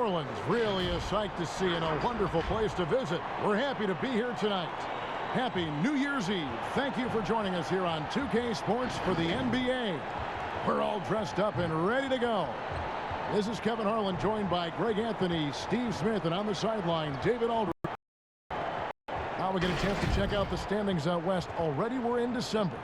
Orleans, really a sight to see and a wonderful place to visit. We're happy to be here tonight. Happy New Year's Eve. Thank you for joining us here on 2K Sports for the NBA. We're all dressed up and ready to go. This is Kevin Harlan, joined by Greg Anthony, Steve Smith, and on the sideline, David Aldridge. Now we get a chance to check out the standings out west. Already we're in December.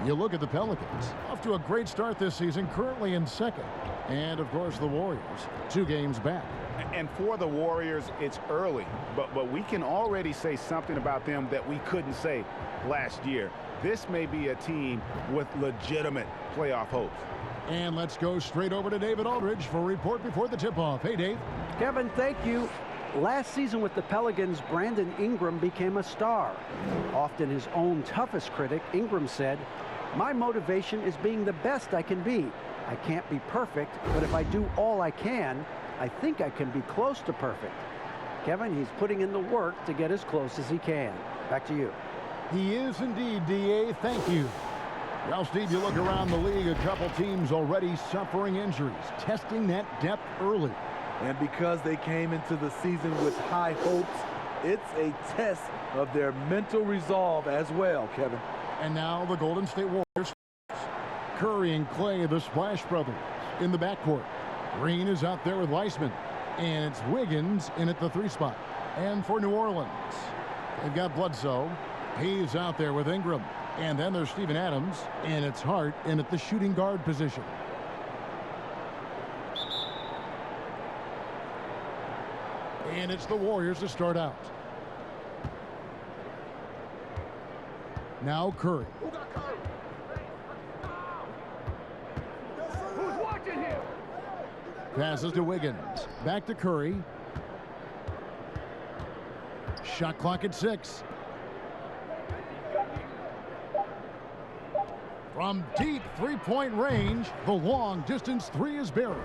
You look at the Pelicans, off to a great start this season, currently in second. And, of course, the Warriors, 2 games back. And for the Warriors, it's early, but we can already say something about them that we couldn't say last year. This may be a team with legitimate playoff hopes. And let's go straight over to David Aldridge for a report before the tip-off. Hey, Dave. Kevin, thank you. Last season with the Pelicans, Brandon Ingram became a star. Often his own toughest critic, Ingram said, "My motivation is being the best I can be. I can't be perfect, but if I do all I can, I think I can be close to perfect." Kevin, he's putting in the work to get as close as he can. Back to you. He is indeed, D.A. Thank you. Well, Steve, you look around the league, a couple teams already suffering injuries, testing that depth early. And because they came into the season with high hopes, it's a test of their mental resolve as well, Kevin. And now the Golden State Warriors. Curry and Clay, the Splash Brothers, in the backcourt. Green is out there with Weissman. And it's Wiggins in at the 3 spot. And for New Orleans, they've got Bledsoe. He's out there with Ingram. And then there's Steven Adams. And it's Hart in at the shooting guard position. And it's the Warriors to start out. Now Curry. Passes to Wiggins. Back to Curry. Shot clock at 6. From deep three-point range, the long-distance 3 is buried.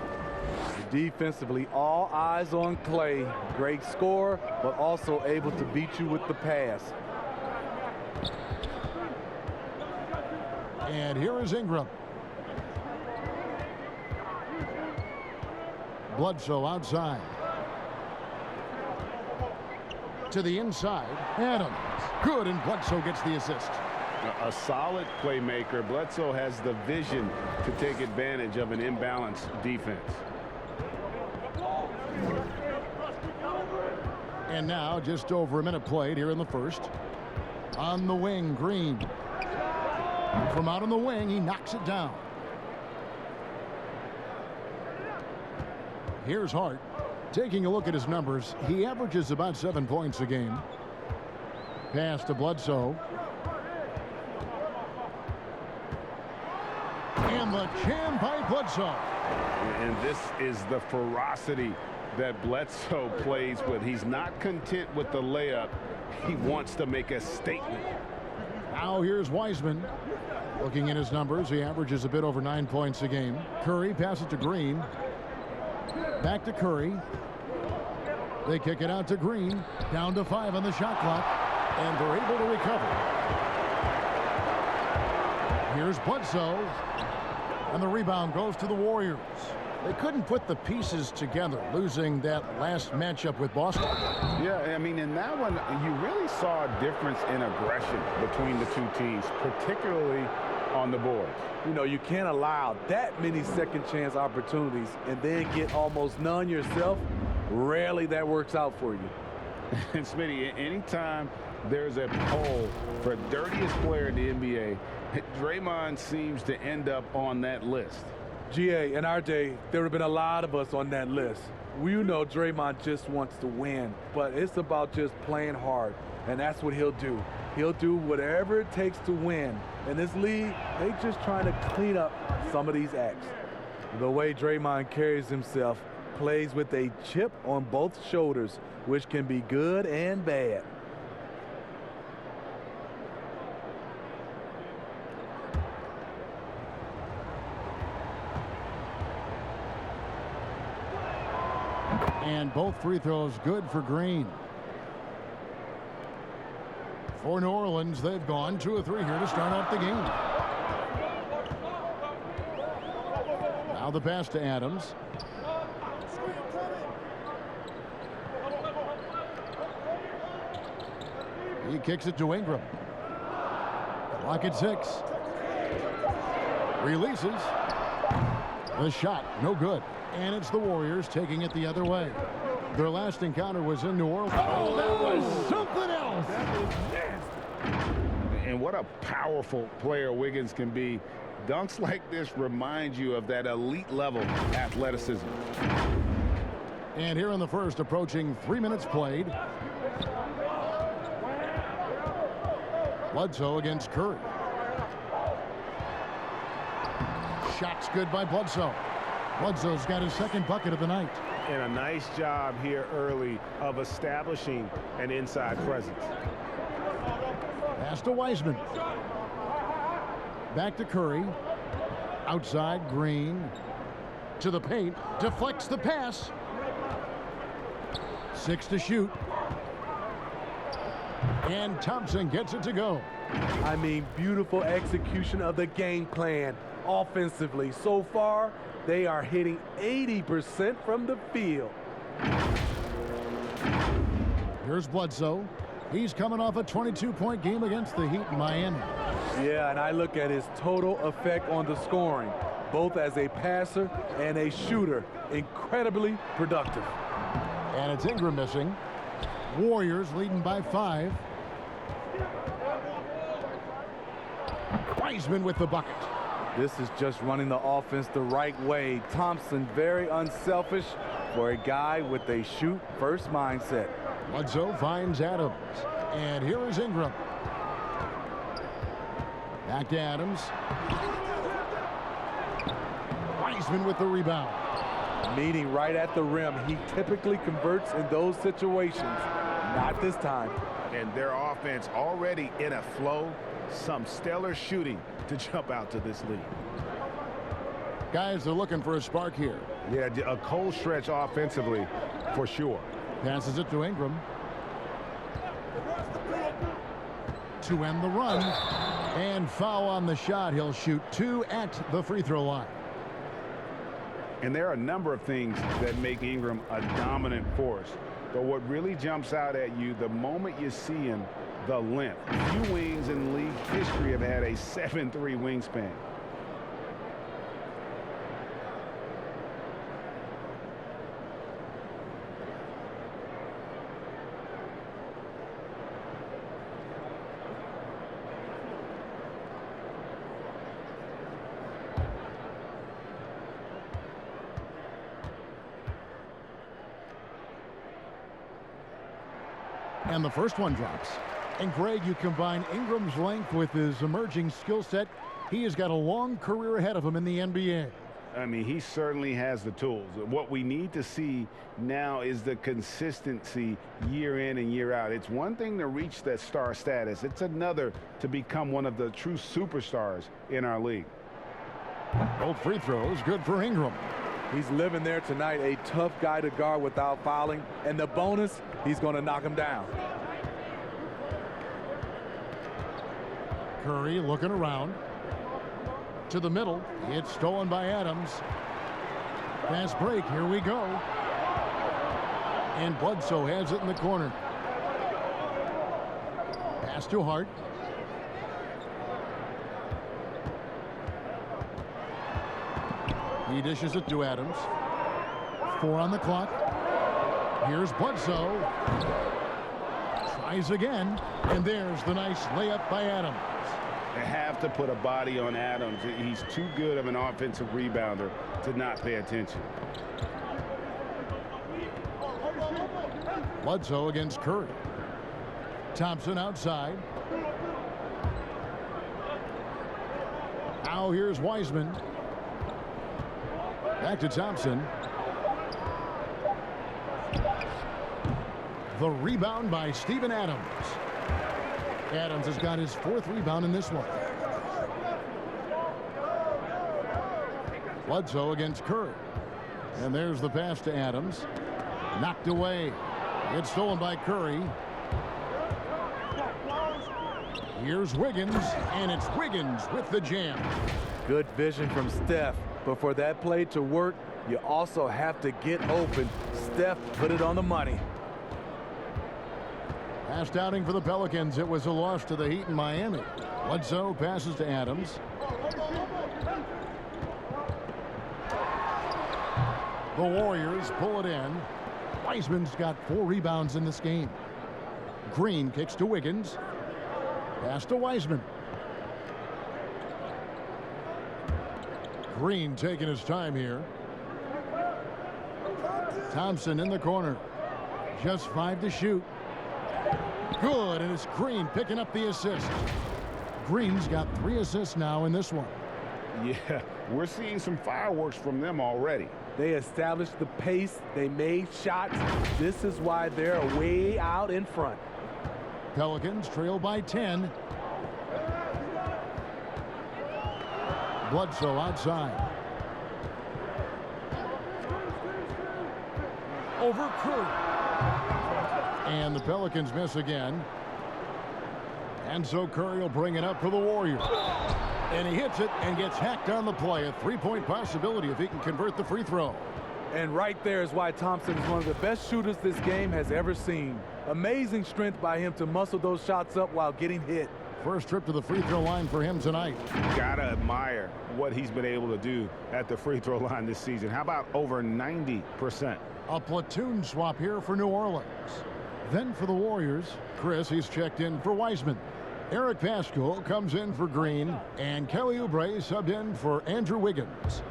Defensively, all eyes on Clay. Great scorer, but also able to beat you with the pass. And here is Ingram. Bledsoe outside. To the inside. Adams. Good, and Bledsoe gets the assist. A solid playmaker. Bledsoe has the vision to take advantage of an imbalanced defense. And now just over a minute played here in the first. On the wing, Green. From out on the wing, he knocks it down. Here's Hart. Taking a look at his numbers, he averages about 7 points a game. Pass to Bledsoe. And the jam by Bledsoe. And this is the ferocity that Bledsoe plays with. He's not content with the layup. He wants to make a statement. Now here's Weissman. Looking at his numbers, he averages a bit over 9 points a game. Curry passes to Green. Back to Curry. They kick it out to Green. Down to 5 on the shot clock. And they're able to recover. Here's Bledsoe. And the rebound goes to the Warriors. They couldn't put the pieces together, losing that last matchup with Boston. Yeah, I mean, in that one, you really saw a difference in aggression between the two teams, particularly on the boards. You know, you can't allow that many second chance opportunities and then get almost none yourself. Rarely that works out for you. And Smitty, anytime there's a poll for dirtiest player in the NBA, Draymond seems to end up on that list. GA, in our day, there have been a lot of us on that list. We know Draymond just wants to win, but it's about just playing hard, and that's what he'll do. He'll do whatever it takes to win. In this league, they just trying to clean up some of these acts. The way Draymond carries himself, plays with a chip on both shoulders, which can be good and bad. And both free throws good for Green. For New Orleans, they've gone 2 of 3 here to start off the game. Now the pass to Adams. He kicks it to Ingram. Clock at 6. Releases. The shot, no good. And it's the Warriors taking it the other way. Their last encounter was in New Orleans. Oh, that was something else. That was nasty. And what a powerful player Wiggins can be. Dunks like this remind you of that elite level athleticism. And here in the first, approaching 3 minutes played. Bledsoe against Curry. Shot's good by Bledsoe. Bledsoe's got his second bucket of the night. And a nice job here early of establishing an inside presence. Pass to Wiseman. Back to Curry. Outside, Green. To the paint. Deflects the pass. 6 to shoot. And Thompson gets it to go. I mean, beautiful execution of the game plan offensively. So far, they are hitting 80% from the field. Here's Bledsoe. He's coming off a 22-point game against the Heat in Miami. Yeah, and I look at his total effect on the scoring, both as a passer and a shooter. Incredibly productive. And it's Ingram missing. Warriors leading by 5. Wiseman with the bucket. This is just running the offense the right way. Thompson very unselfish for a guy with a shoot-first mindset. Bledsoe finds Adams. And here is Ingram. Back to Adams. Wiseman with the rebound. Meeting right at the rim. He typically converts in those situations. Not this time. And their offense already in a flow. Some stellar shooting to jump out to this lead. Guys are looking for a spark here. Yeah, a cold stretch offensively for sure. Passes it to Ingram. To end the run. And foul on the shot. He'll shoot 2 at the free throw line. And there are a number of things that make Ingram a dominant force. But what really jumps out at you the moment you see him, the length. Few wings in league history have had a 7'3" wingspan. And the first one drops. And Greg, you combine Ingram's length with his emerging skill set. He has got a long career ahead of him in the NBA. I mean, he certainly has the tools. What we need to see now is the consistency year in and year out. It's one thing to reach that star status. It's another to become one of the true superstars in our league. Both free throws good for Ingram. He's living there tonight, a tough guy to guard without fouling. And the bonus, he's going to knock him down. Curry looking around. To the middle. It's stolen by Adams. Fast break. Here we go. And Bledsoe has it in the corner. Pass to Hart. He dishes it to Adams. 4 on the clock. Here's Bledsoe. Tries again. And there's the nice layup by Adams. They have to put a body on Adams. He's too good of an offensive rebounder to not pay attention. Bledsoe against Curry. Thompson outside. Now here's Wiseman. Back to Thompson. The rebound by Steven Adams. Adams has got his 4th rebound in this one. Bledsoe against Curry. And there's the pass to Adams. Knocked away. It's stolen by Curry. Here's Wiggins, and it's Wiggins with the jam. Good vision from Steph. But for that play to work, you also have to get open. Steph put it on the money. Last outing for the Pelicans, it was a loss to the Heat in Miami. Bledsoe passes to Adams. The Warriors pull it in. Wiseman's got 4 rebounds in this game. Green kicks to Wiggins. Pass to Wiseman. Green taking his time here. Thompson in the corner. Just 5 to shoot. Good, and it's Green picking up the assist. Green's got 3 assists now in this one. Yeah, we're seeing some fireworks from them already. They established the pace. They made shots. This is why they're way out in front. Pelicans trail by 10. Bledsoe outside. Over Curry. And the Pelicans miss again. And so Curry will bring it up for the Warriors. And he hits it and gets hacked on the play. A 3-point possibility if he can convert the free throw. And right there is why Thompson is one of the best shooters this game has ever seen. Amazing strength by him to muscle those shots up while getting hit. First trip to the free throw line for him tonight. Gotta admire what he's been able to do at the free throw line this season. How about over 90%? A platoon swap here for New Orleans. Then for the Warriors, Chris, he's checked in for Wiseman. Eric Paschal comes in for Green, and Kelly Oubre subbed in for Andrew Wiggins.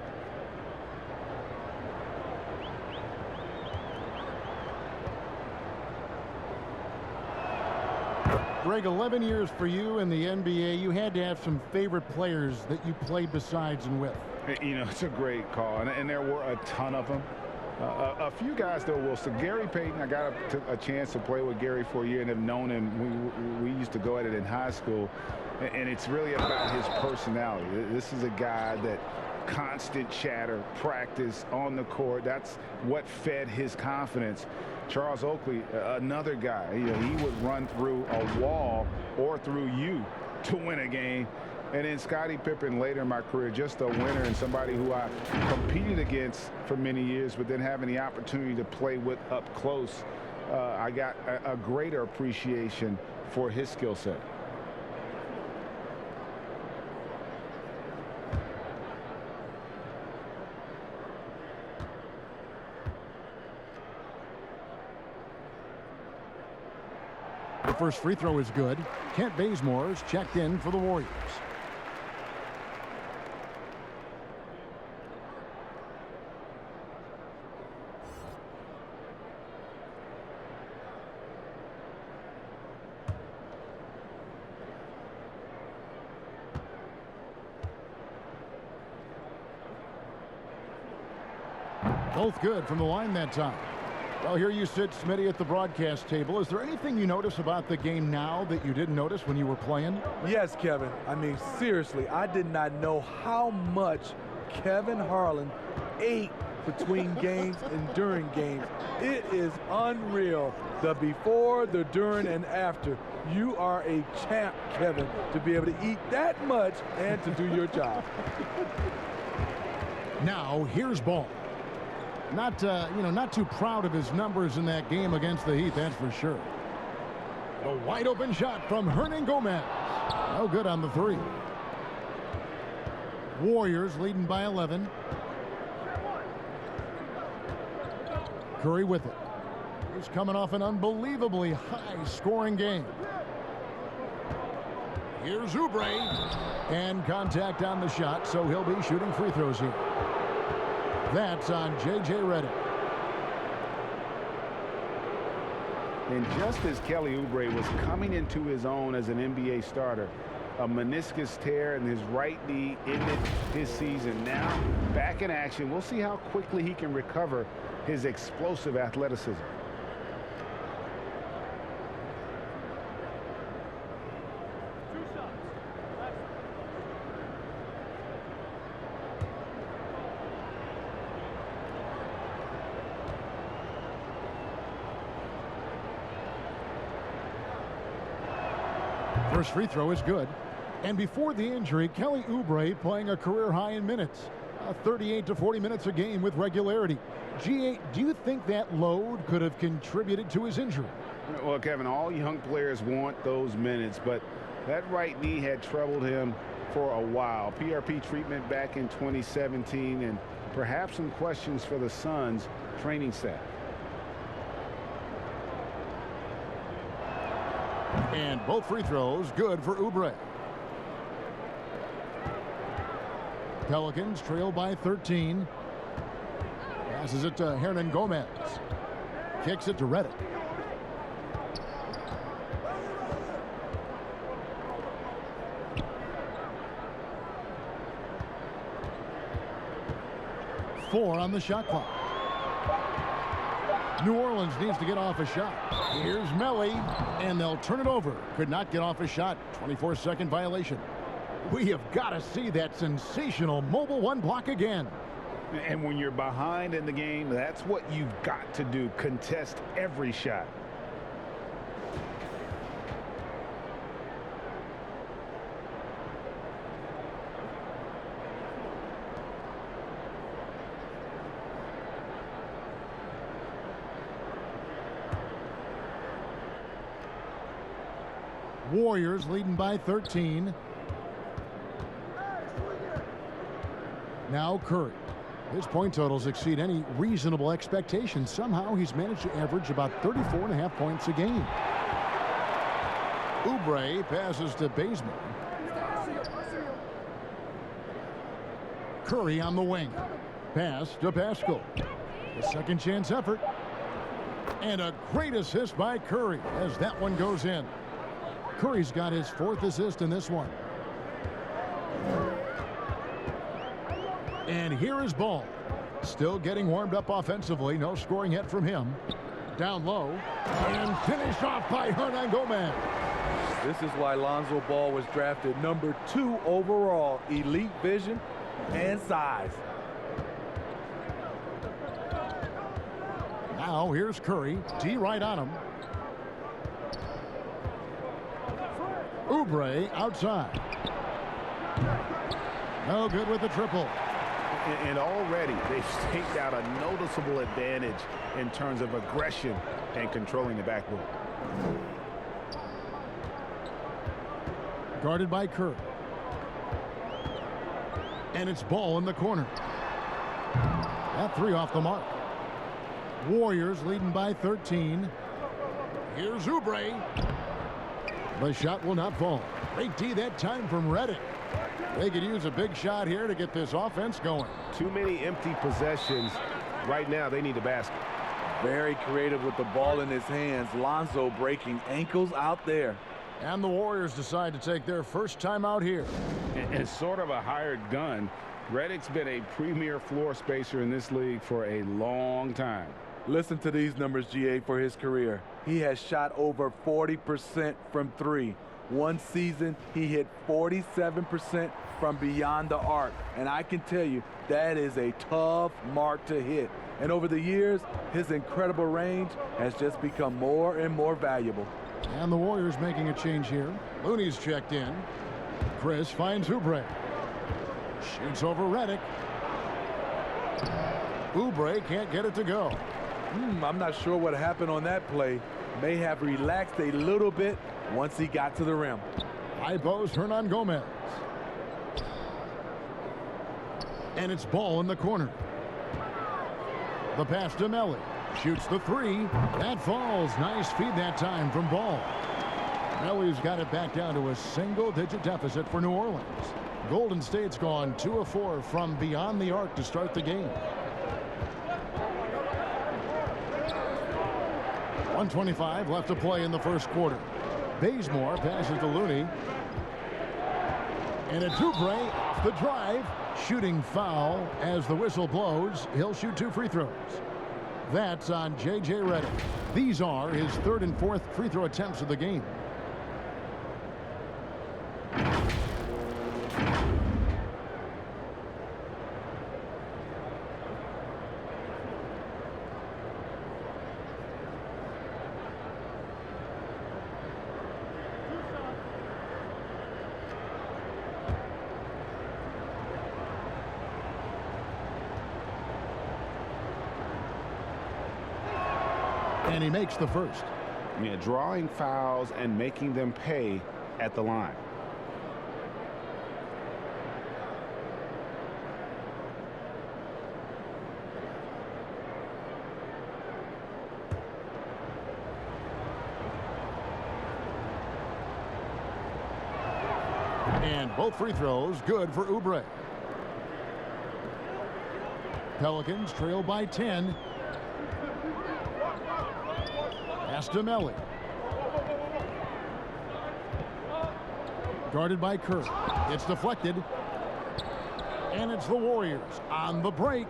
Greg, 11 years for you in the NBA. You had to have some favorite players that you played besides and with. You know, it's a great call, and there were a ton of them. A few guys, though, will. So Gary Payton, I got a chance to play with Gary for a year and have known him. We used to go at it in high school, and it's really about his personality. This is a guy that constant chatter, practice on the court. That's what fed his confidence. Charles Oakley, another guy, he would run through a wall or through you to win a game. And then Scottie Pippen later in my career, just a winner and somebody who I competed against for many years, but then having the opportunity to play with up close, I got a greater appreciation for his skill set. The first free throw is good. Kent Bazemore's checked in for the Warriors. Both good from the line that time. Well, here you sit, Smitty, at the broadcast table. Is there anything you notice about the game now that you didn't notice when you were playing? Yes, Kevin. I mean, seriously, I did not know how much Kevin Harlan ate between games and during games. It is unreal. The before, the during, and after. You are a champ, Kevin, to be able to eat that much and to do your job. Now, here's Ball. Not too proud of his numbers in that game against the Heat, that's for sure. A wide open shot from Hernan Gomez. No good on the 3. Warriors leading by 11. Curry with it. He's coming off an unbelievably high-scoring game. Here's Oubre. And contact on the shot, so he'll be shooting free throws here. That's on J.J. Redick. And just as Kelly Oubre was coming into his own as an NBA starter, a meniscus tear in his right knee ended his season. Now, back in action, we'll see how quickly he can recover his explosive athleticism. First free throw is good. And before the injury, Kelly Oubre playing a career high in minutes. 38 to 40 minutes a game with regularity. G8, do you think that load could have contributed to his injury? Well, Kevin, all young players want those minutes, but that right knee had troubled him for a while. PRP treatment back in 2017, and perhaps some questions for the Suns training staff. And both free throws good for Oubre. Pelicans trail by 13. Passes it to Hernan Gomez. Kicks it to Reddick. Four on the shot clock. New Orleans needs to get off a shot. Here's Melly, and they'll turn it over. Could not get off a shot. 24-second violation. We have got to see that sensational mobile one block again. And when you're behind in the game, that's what you've got to do. Contest every shot. Warriors leading by 13. Now Curry. His point totals exceed any reasonable expectations. Somehow he's managed to average about 34.5 points a game. Oubre passes to Bazemore. Curry on the wing. Pass to Pascal. A second chance effort. And a great assist by Curry as that one goes in. Curry's got his fourth assist in this one. And here is Ball. Still getting warmed up offensively. No scoring yet from him. Down low. And finished off by Hernan Gomez. This is why Lonzo Ball was drafted number 2 overall. Elite vision and size. Now here's Curry. D right on him. Oubre outside. No good with the triple. And already they've staked out a noticeable advantage in terms of aggression and controlling the backboard. Guarded by Curry. And it's Ball in the corner. That three off the mark. Warriors leading by 13. Here's Oubre. The shot will not fall. Great D that time from Reddick. They could use a big shot here to get this offense going. Too many empty possessions. Right now, they need a basket. Very creative with the ball in his hands. Lonzo breaking ankles out there. And the Warriors decide to take their first time out here. And sort of a hired gun. Reddick's been a premier floor spacer in this league for a long time. Listen to these numbers, GA, for his career. He has shot over 40% from 3. One season, he hit 47% from beyond the arc. And I can tell you, that is a tough mark to hit. And over the years, his incredible range has just become more and more valuable. And the Warriors making a change here. Looney's checked in. Chris finds Oubre. Shoots over Reddick. Oubre can't get it to go. I'm not sure what happened on that play. May have relaxed a little bit once he got to the rim. High post, Hernan Gomez. And it's Ball in the corner. The pass to Melly. Shoots the three. That falls. Nice feed that time from Ball. Melly's got it back down to a single-digit deficit for New Orleans. Golden State's gone 2 of 4 from beyond the arc to start the game. 1:25 left to play in the first quarter. Bazemore passes to Looney. And it's Oubre off the drive. Shooting foul as the whistle blows. He'll shoot 2 free throws. That's on J.J. Reddick. These are his 3rd and 4th free throw attempts of the game. And he makes the first. Yeah, drawing fouls and making them pay at the line. And both free throws good for Oubre. Pelicans trail by 10. Pass to Melly. Guarded by Curry. It's deflected. And it's the Warriors on the break.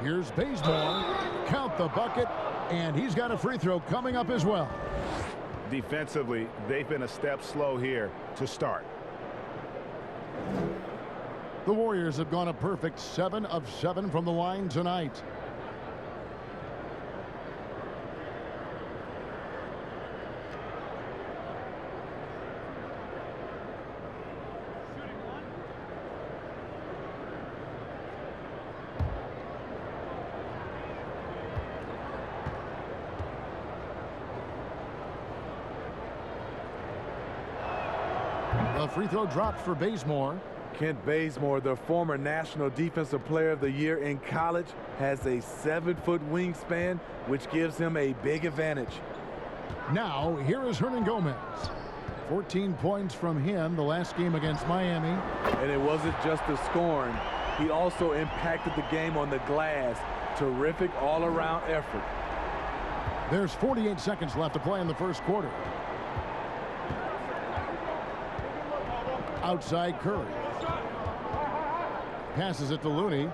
Here's Bazemore. Count the bucket. And he's got a free throw coming up as well. Defensively, they've been a step slow here to start. The Warriors have gone a perfect 7 of 7 from the line tonight. The free throw dropped for Bazemore. Kent Bazemore, the former National Defensive Player of the Year in college, has a 7-foot wingspan, which gives him a big advantage. Now, here is Hernan Gomez. 14 points from him the last game against Miami. And it wasn't just the scoring. He also impacted the game on the glass. Terrific all-around effort. There's 48 seconds left to play in the first quarter. Outside Curry. Passes it to Looney.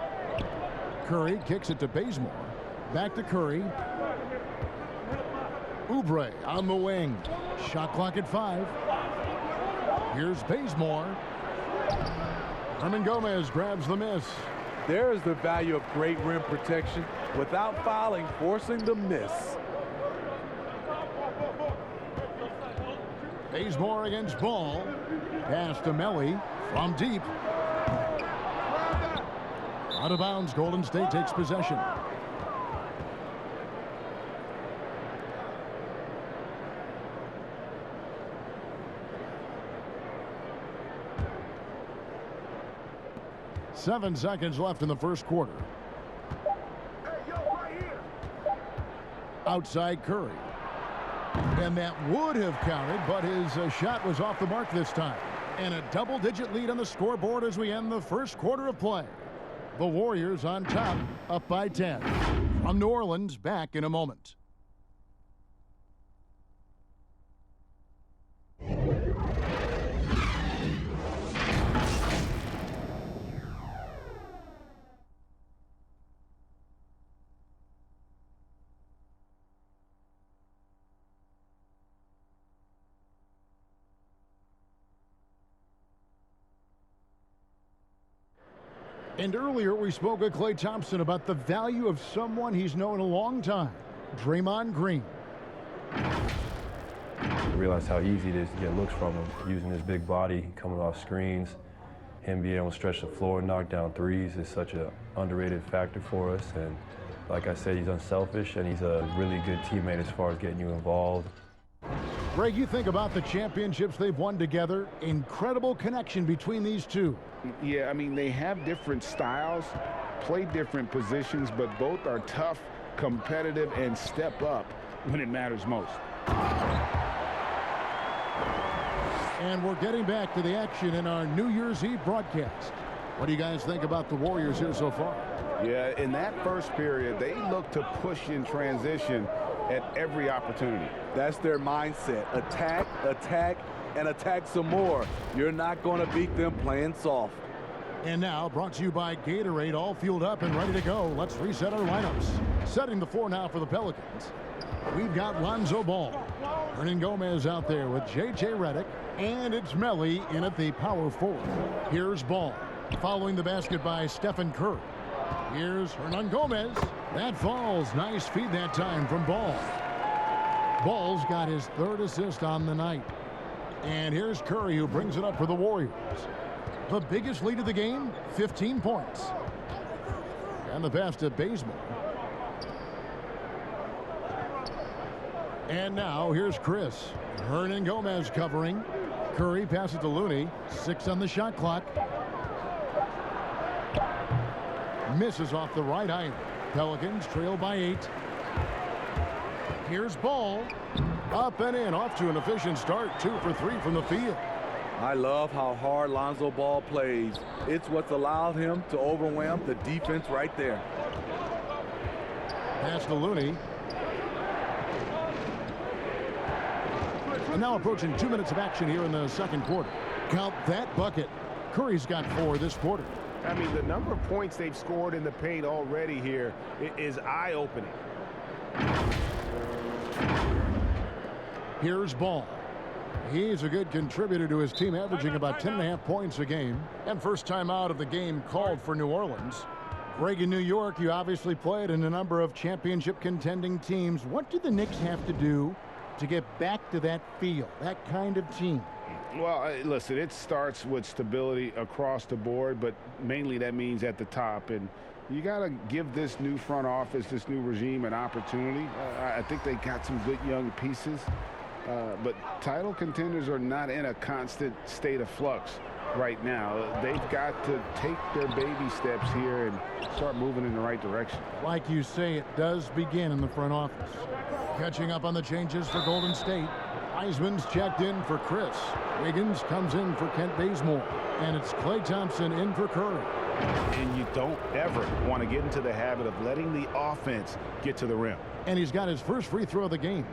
Curry kicks it to Bazemore. Back to Curry. Oubre on the wing. Shot clock at 5. Here's Bazemore. Hernan Gomez grabs the miss. There is the value of great rim protection without fouling, forcing the miss. Bazemore against Ball. Pass to Melly from deep. Out of bounds, Golden State takes possession. Seven seconds left in the first quarter. Outside Curry. And that would have counted, but his shot was off the mark this time. And a double-digit lead on the scoreboard as we end the first quarter of play. The Warriors on top, up by 10. From New Orleans, back in a moment. And earlier we spoke with Klay Thompson about the value of someone he's known a long time, Draymond Green. I realized how easy it is to get looks from him, using his big body, coming off screens. Him being able to stretch the floor, knock down threes is such an underrated factor for us. And like I said, he's unselfish and he's a really good teammate as far as getting you involved. Greg, you think about the championships they've won together, incredible connection between these two. Yeah, I mean, they have different styles, play different positions, but both are tough, competitive, and step up when it matters most. And we're getting back to the action in our New Year's Eve broadcast. What do you guys think about the Warriors here so far? Yeah, in that first period, they look to push in transition at every opportunity. That's their mindset. Attack, attack, and attack some more. You're not going to beat them playing soft. And now, brought to you by Gatorade, all fueled up and ready to go. Let's reset our lineups. Setting the floor now for the Pelicans. We've got Lonzo Ball. Hernan Gomez out there with J.J. Redick. And it's Melly in at the power forward. Here's Ball. Following the basket by Stephen Curry. Here's Hernan Gomez. That falls. Nice feed that time from Ball. Ball's got his third assist on the night. And here's Curry, who brings it up for the Warriors. The biggest lead of the game, 15 points. And the pass to Bazemore. And now here's Chris. Hernan Gomez covering. Curry passes to Looney. 6 on the shot clock. Misses off the right eye. Pelicans trail by 8. Here's Ball. Up and in. Off to an efficient start. 2 for 3 from the field. I love how hard Lonzo Ball plays. It's what's allowed him to overwhelm the defense right there. Pass to Looney. And now approaching 2 minutes of action here in the second quarter. Count that bucket. Curry's got 4 this quarter. I mean, the number of points they've scored in the paint already here is eye-opening. Here's Ball. He's a good contributor to his team, averaging about 10.5 points a game. And first time out of the game called for New Orleans. Greg, in New York, you obviously played in a number of championship contending teams. What do the Knicks have to do to get back to that feel, that kind of team? Well, listen, it starts with stability across the board, but mainly that means at the top. And you got to give this new front office, this new regime, an opportunity. I think they got some good young pieces, but title contenders are not in a constant state of flux right now. They've got to take their baby steps here and start moving in the right direction. Like you say, it does begin in the front office. Catching up on the changes for Golden State. Wiseman's checked in for Chris. Wiggins comes in for Kent Bazemore. And it's Klay Thompson in for Curry. And you don't ever want to get into the habit of letting the offense get to the rim. And he's got his first free throw of the game.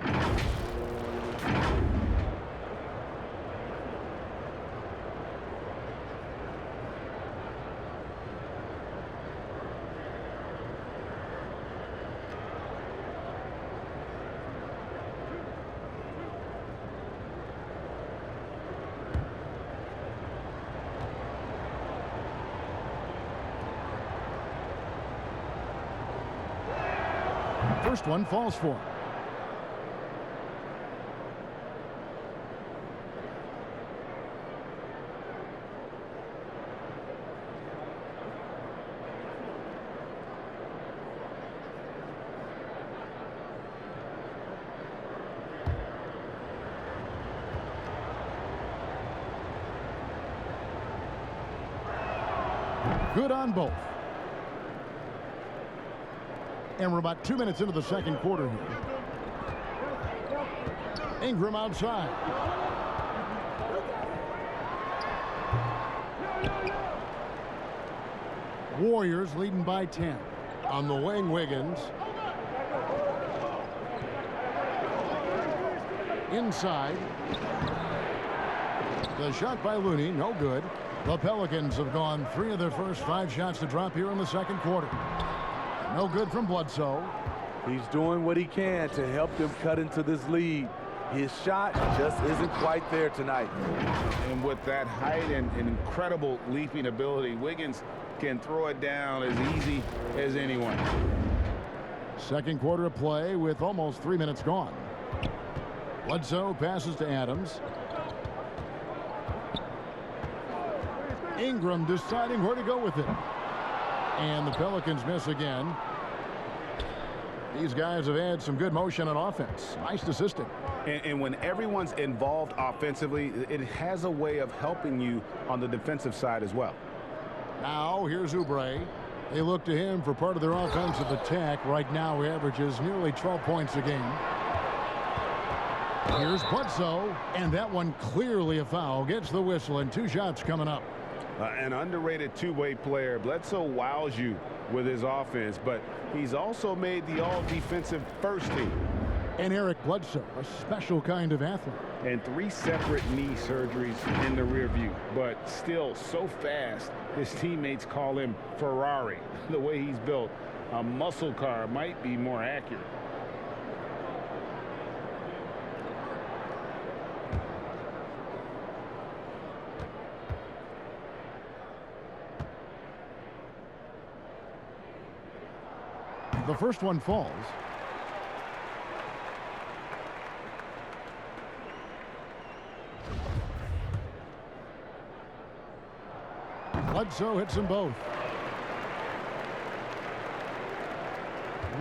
First one falls for him. Good on both. And we're about 2 minutes into the second quarter here. Ingram outside. Warriors leading by 10. On the wing, Wiggins. Inside. The shot by Looney, no good. The Pelicans have gone 3 of their first 5 shots to drop here in the second quarter. No good from Bledsoe. He's doing what he can to help them cut into this lead. His shot just isn't quite there tonight. And with that height and incredible leaping ability, Wiggins can throw it down as easy as anyone. Second quarter of play with almost 3 minutes gone. Bledsoe passes to Adams. Ingram deciding where to go with it. And the Pelicans miss again. These guys have had some good motion on offense. Nice assisting. And when everyone's involved offensively, it has a way of helping you on the defensive side as well. Now here's Oubre. They look to him for part of their offensive attack. Right now he averages nearly 12 points a game. Here's Bledsoe, and that one clearly a foul. Gets the whistle, and 2 shots coming up. An underrated two-way player. Bledsoe wows you with his offense, but he's also made the all-defensive first team. And Eric Bledsoe, a special kind of athlete. And 3 separate knee surgeries in the rear view, but still so fast, his teammates call him Ferrari. The way he's built, a muscle car might be more accurate. The first one falls. Bledsoe hits them both.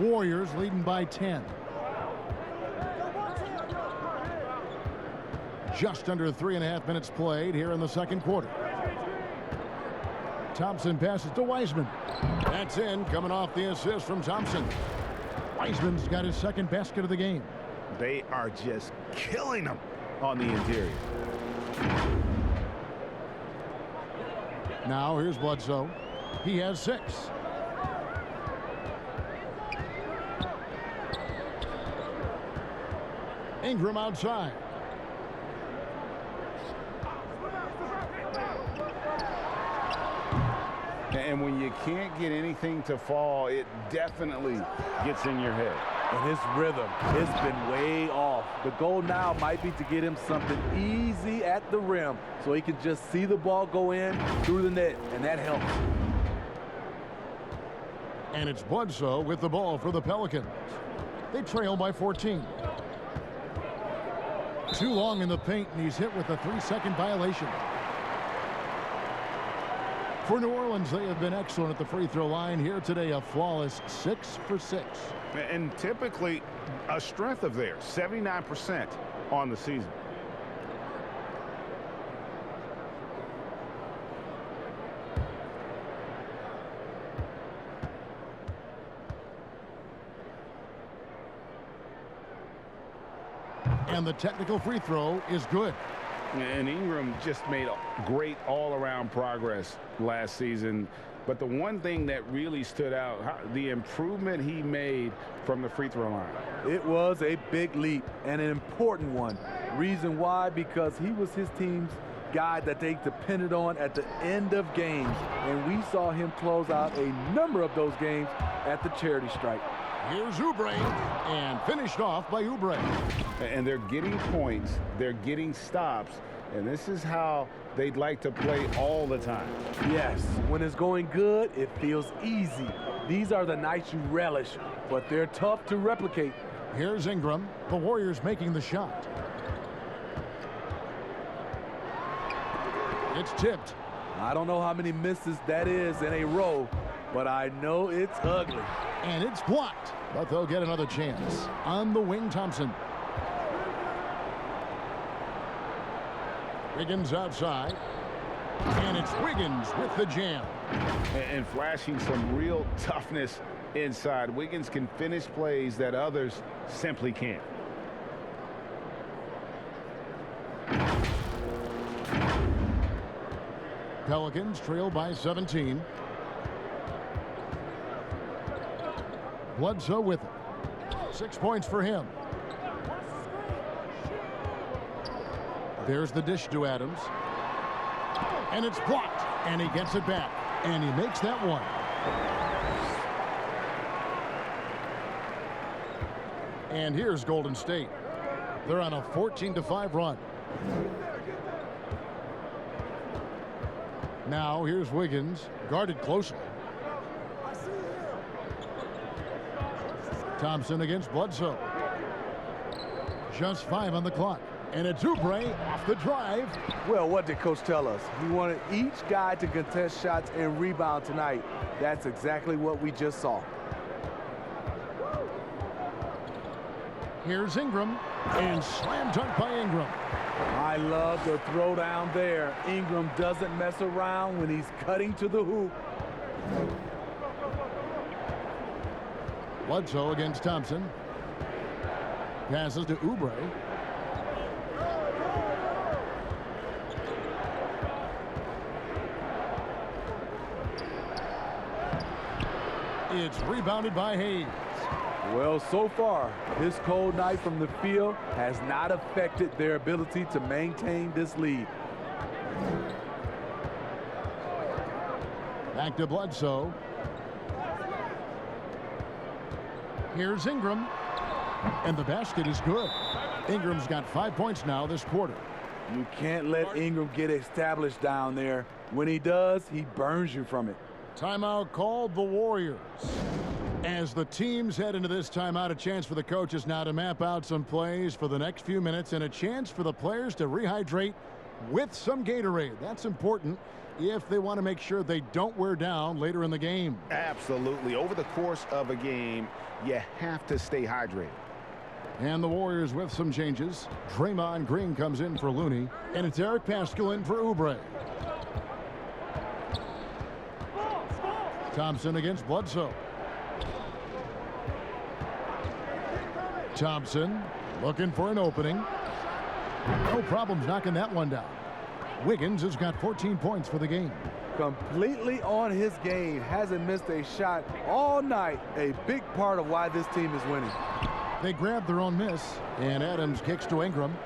Warriors leading by 10. Just under 3.5 minutes played here in the second quarter. Thompson passes to Wiseman. That's in, coming off the assist from Thompson. Wiseman's got his second basket of the game. They are just killing them on the interior. Now here's Bledsoe. He has 6. Ingram outside. And when you can't get anything to fall, it definitely gets in your head. And his rhythm has been way off. The goal now might be to get him something easy at the rim so he can just see the ball go in through the net, and that helps. And it's Bledsoe with the ball for the Pelicans. They trail by 14. Too long in the paint, and he's hit with a 3-second violation. For New Orleans, they have been excellent at the free throw line here today. A flawless 6 for 6. And typically a strength of theirs, 79% on the season. And the technical free throw is good. And Ingram just made great all-around progress last season. But the one thing that really stood out, the improvement he made from the free throw line. It was a big leap and an important one. Reason why? Because he was his team's guy that they depended on at the end of games. And we saw him close out a number of those games at the charity stripe. Here's Oubre, and finished off by Oubre. And they're getting points, they're getting stops, and this is how they'd like to play all the time. Yes, when it's going good, it feels easy. These are the nights you relish, but they're tough to replicate. Here's Ingram, the Warriors making the shot. It's tipped. I don't know how many misses that is in a row, but I know it's ugly. And it's blocked, but they'll get another chance. On the wing, Thompson. Wiggins outside. And it's Wiggins with the jam. And flashing some real toughness inside. Wiggins can finish plays that others simply can't. Pelicans trail by 17. Bledsoe with it. 6 points for him. There's the dish to Adams. And it's blocked. And he gets it back. And he makes that one. And here's Golden State. They're on a 14-5 run. Now here's Wiggins, guarded closely. Thompson against Bledsoe. Just 5 on the clock. And it's Oubre off the drive. Well, what did Coach tell us? He wanted each guy to contest shots and rebound tonight. That's exactly what we just saw. Here's Ingram. And slam dunk by Ingram. I love the throwdown there. Ingram doesn't mess around when he's cutting to the hoop. Bledsoe against Thompson. Passes to Oubre. It's rebounded by Hayes. Well, so far, this cold night from the field has not affected their ability to maintain this lead. Back to Bledsoe. Here's Ingram. And the basket is good. Ingram's got 5 points now this quarter. You can't let Ingram get established down there. When he does, he burns you from it. Timeout called the Warriors. As the teams head into this timeout, a chance for the coaches now to map out some plays for the next few minutes and a chance for the players to rehydrate with some Gatorade. That's important if they want to make sure they don't wear down later in the game. Absolutely. Over the course of a game, you have to stay hydrated. And the Warriors with some changes. Draymond Green comes in for Looney, and it's Eric Paschal in for Oubre. Thompson against Bledsoe. Thompson looking for an opening. No problems knocking that one down. Wiggins has got 14 points for the game. Completely on his game. Hasn't missed a shot all night. A big part of why this team is winning. They grab their own miss, and Adams kicks to Ingram.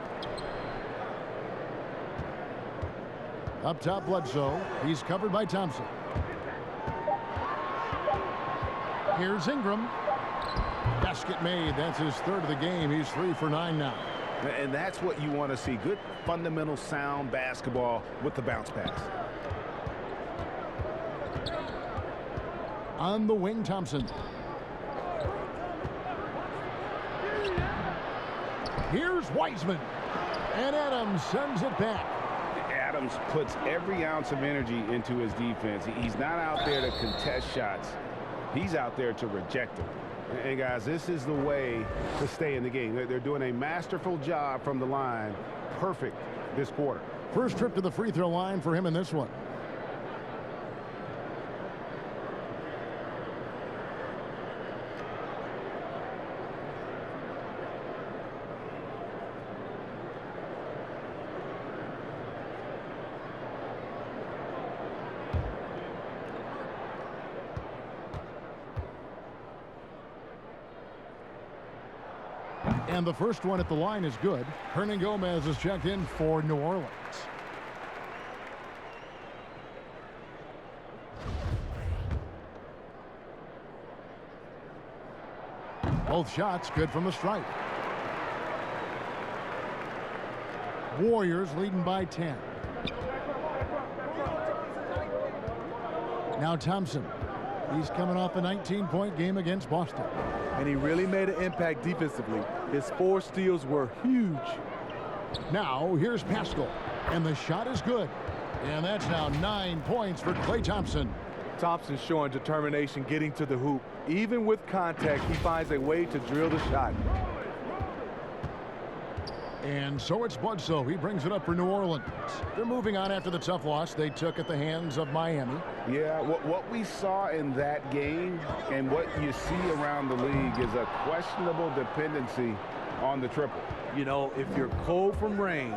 Up top, Bledsoe. He's covered by Thompson. Here's Ingram. Basket made. That's his third of the game. He's 3 for 9 now. And that's what you want to see. Good fundamental sound basketball with the bounce pass. On the wing, Thompson. Here's Wiseman. And Adams sends it back. Adams puts every ounce of energy into his defense. He's not out there to contest shots. He's out there to reject them. And guys, this is the way to stay in the game. They're doing a masterful job from the line. Perfect this quarter. First trip to the free throw line for him in this one. And the first one at the line is good. Hernan Gomez is checked in for New Orleans. Both shots good from the stripe. Warriors leading by 10. Now Thompson. He's coming off a 19-point game against Boston. And he really made an impact defensively. His 4 steals were huge. Now here's Paschal. And the shot is good. And that's now 9 points for Klay Thompson. Thompson showing determination getting to the hoop. Even with contact, he finds a way to drill the shot. And so it's Bledsoe. He brings it up for New Orleans. They're moving on after the tough loss they took at the hands of Miami. Yeah, what we saw in that game and what you see around the league is a questionable dependency on the triple. You know, if you're cold from range,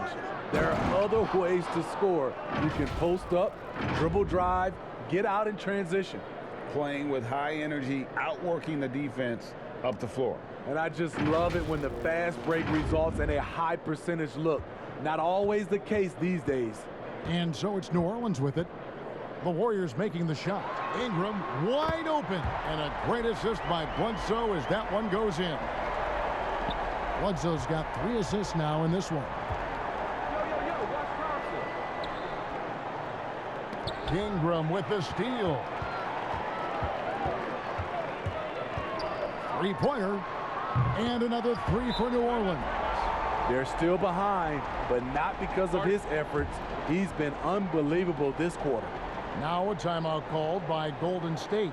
there are other ways to score. You can post up, dribble drive, get out in transition. Playing with high energy, outworking the defense up the floor. And I just love it when the fast break results in a high percentage look. Not always the case these days. And so it's New Orleans with it. The Warriors making the shot. Ingram wide open. And a great assist by Bledsoe as that one goes in. Bledsoe's got 3 assists now in this one. Ingram with the steal. Three-pointer. And another 3 for New Orleans. They're still behind, but not because of his efforts. He's been unbelievable this quarter. Now a timeout called by Golden State.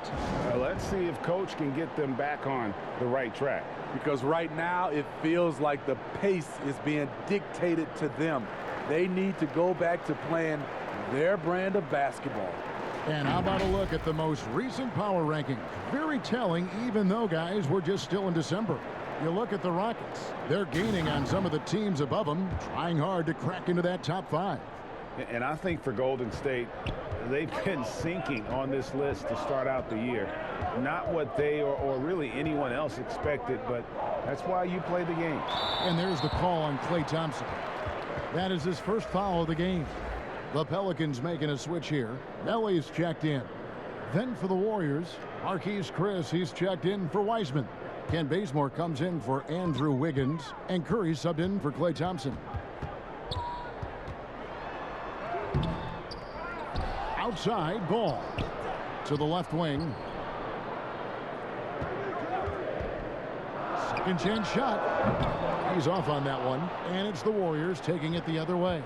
Let's see if Coach can get them back on the right track. Because right now it feels like the pace is being dictated to them. They need to go back to playing their brand of basketball. And how about a look at the most recent power rankings? Very telling, even though, guys, we're just still in December. You look at the Rockets. They're gaining on some of the teams above them, trying hard to crack into that top 5. And I think for Golden State, they've been sinking on this list to start out the year. Not what they or really anyone else expected, but that's why you play the game. And there's the call on Klay Thompson. That is his first foul of the game. The Pelicans making a switch here. Nelly's checked in. Then for the Warriors, Marquise Chris, he's checked in for Wiseman. Ken Bazemore comes in for Andrew Wiggins. And Curry subbed in for Klay Thompson. Outside ball to the left wing. Second chance shot. He's off on that one. And it's the Warriors taking it the other way.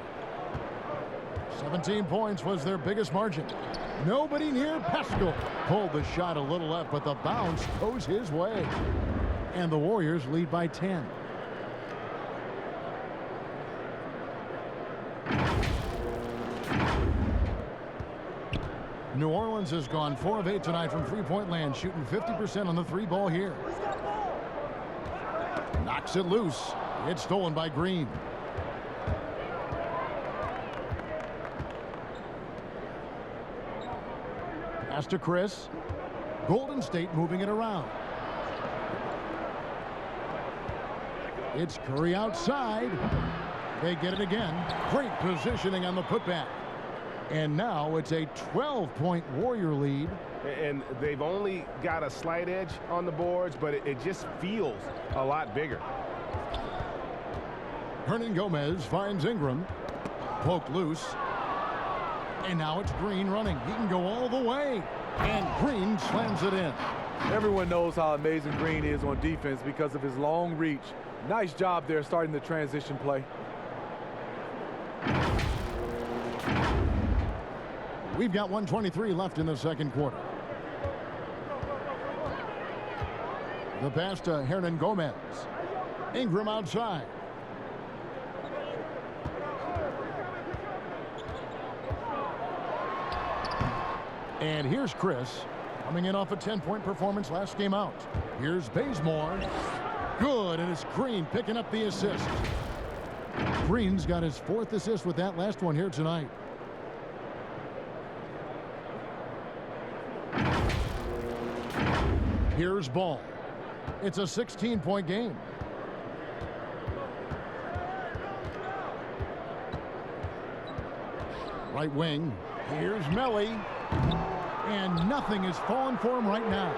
17 points was their biggest margin. Nobody near Paschal. Pulled the shot a little left, but the bounce goes his way. And the Warriors lead by 10. New Orleans has gone 4 of 8 tonight from three-point land, shooting 50% on the three ball here. Knocks it loose. It's stolen by Green. Pass to Chris. Golden State moving it around. It's Curry outside. They get it again. Great positioning on the putback. And now it's a 12-point Warrior lead. And they've only got a slight edge on the boards, but it just feels a lot bigger. Hernangomez finds Ingram. Poked loose. And now it's Green running. He can go all the way. And Green slams it in. Everyone knows how amazing Green is on defense because of his long reach. Nice job there starting the transition play. We've got 1:23 left in the second quarter. The pass to Hernangomez. Ingram outside. And here's Chris, coming in off a 10-point performance last game out. Here's Bazemore. Good, and it's Green picking up the assist. Green's got his 4th assist with that last one here tonight. Here's Ball. It's a 16-point game. Right wing. Here's Melly. And nothing is falling for him right now.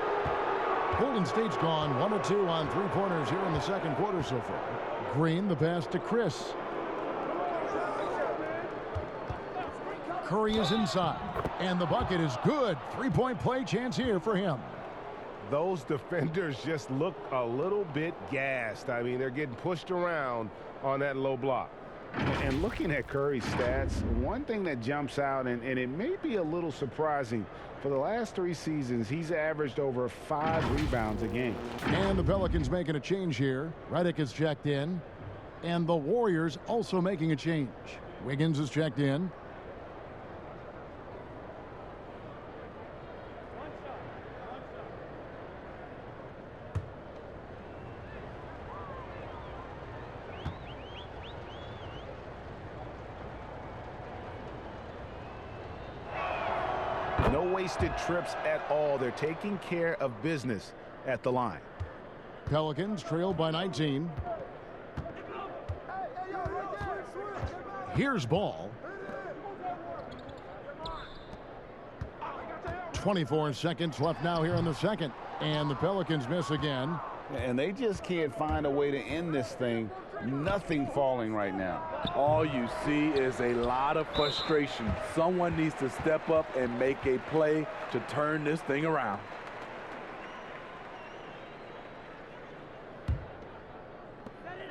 Golden State's gone 1 of 2 on three-pointers here in the second quarter so far. Green, the pass to Chris. Curry is inside. And the bucket is good. Three-point play chance here for him. Those defenders just look a little bit gassed. I mean, they're getting pushed around on that low block. And looking at Curry's stats, one thing that jumps out, and it may be a little surprising, for the last 3 seasons, he's averaged over 5 rebounds a game. And the Pelicans making a change here. Redick is checked in. And the Warriors also making a change. Wiggins is checked in. No wasted trips at all. They're taking care of business at the line. Pelicans trailed by 19. Here's Ball. 24 seconds left now here in the second. And the Pelicans miss again. And they just can't find a way to end this thing. Nothing falling right now. All you see is a lot of frustration. Someone needs to step up and make a play to turn this thing around.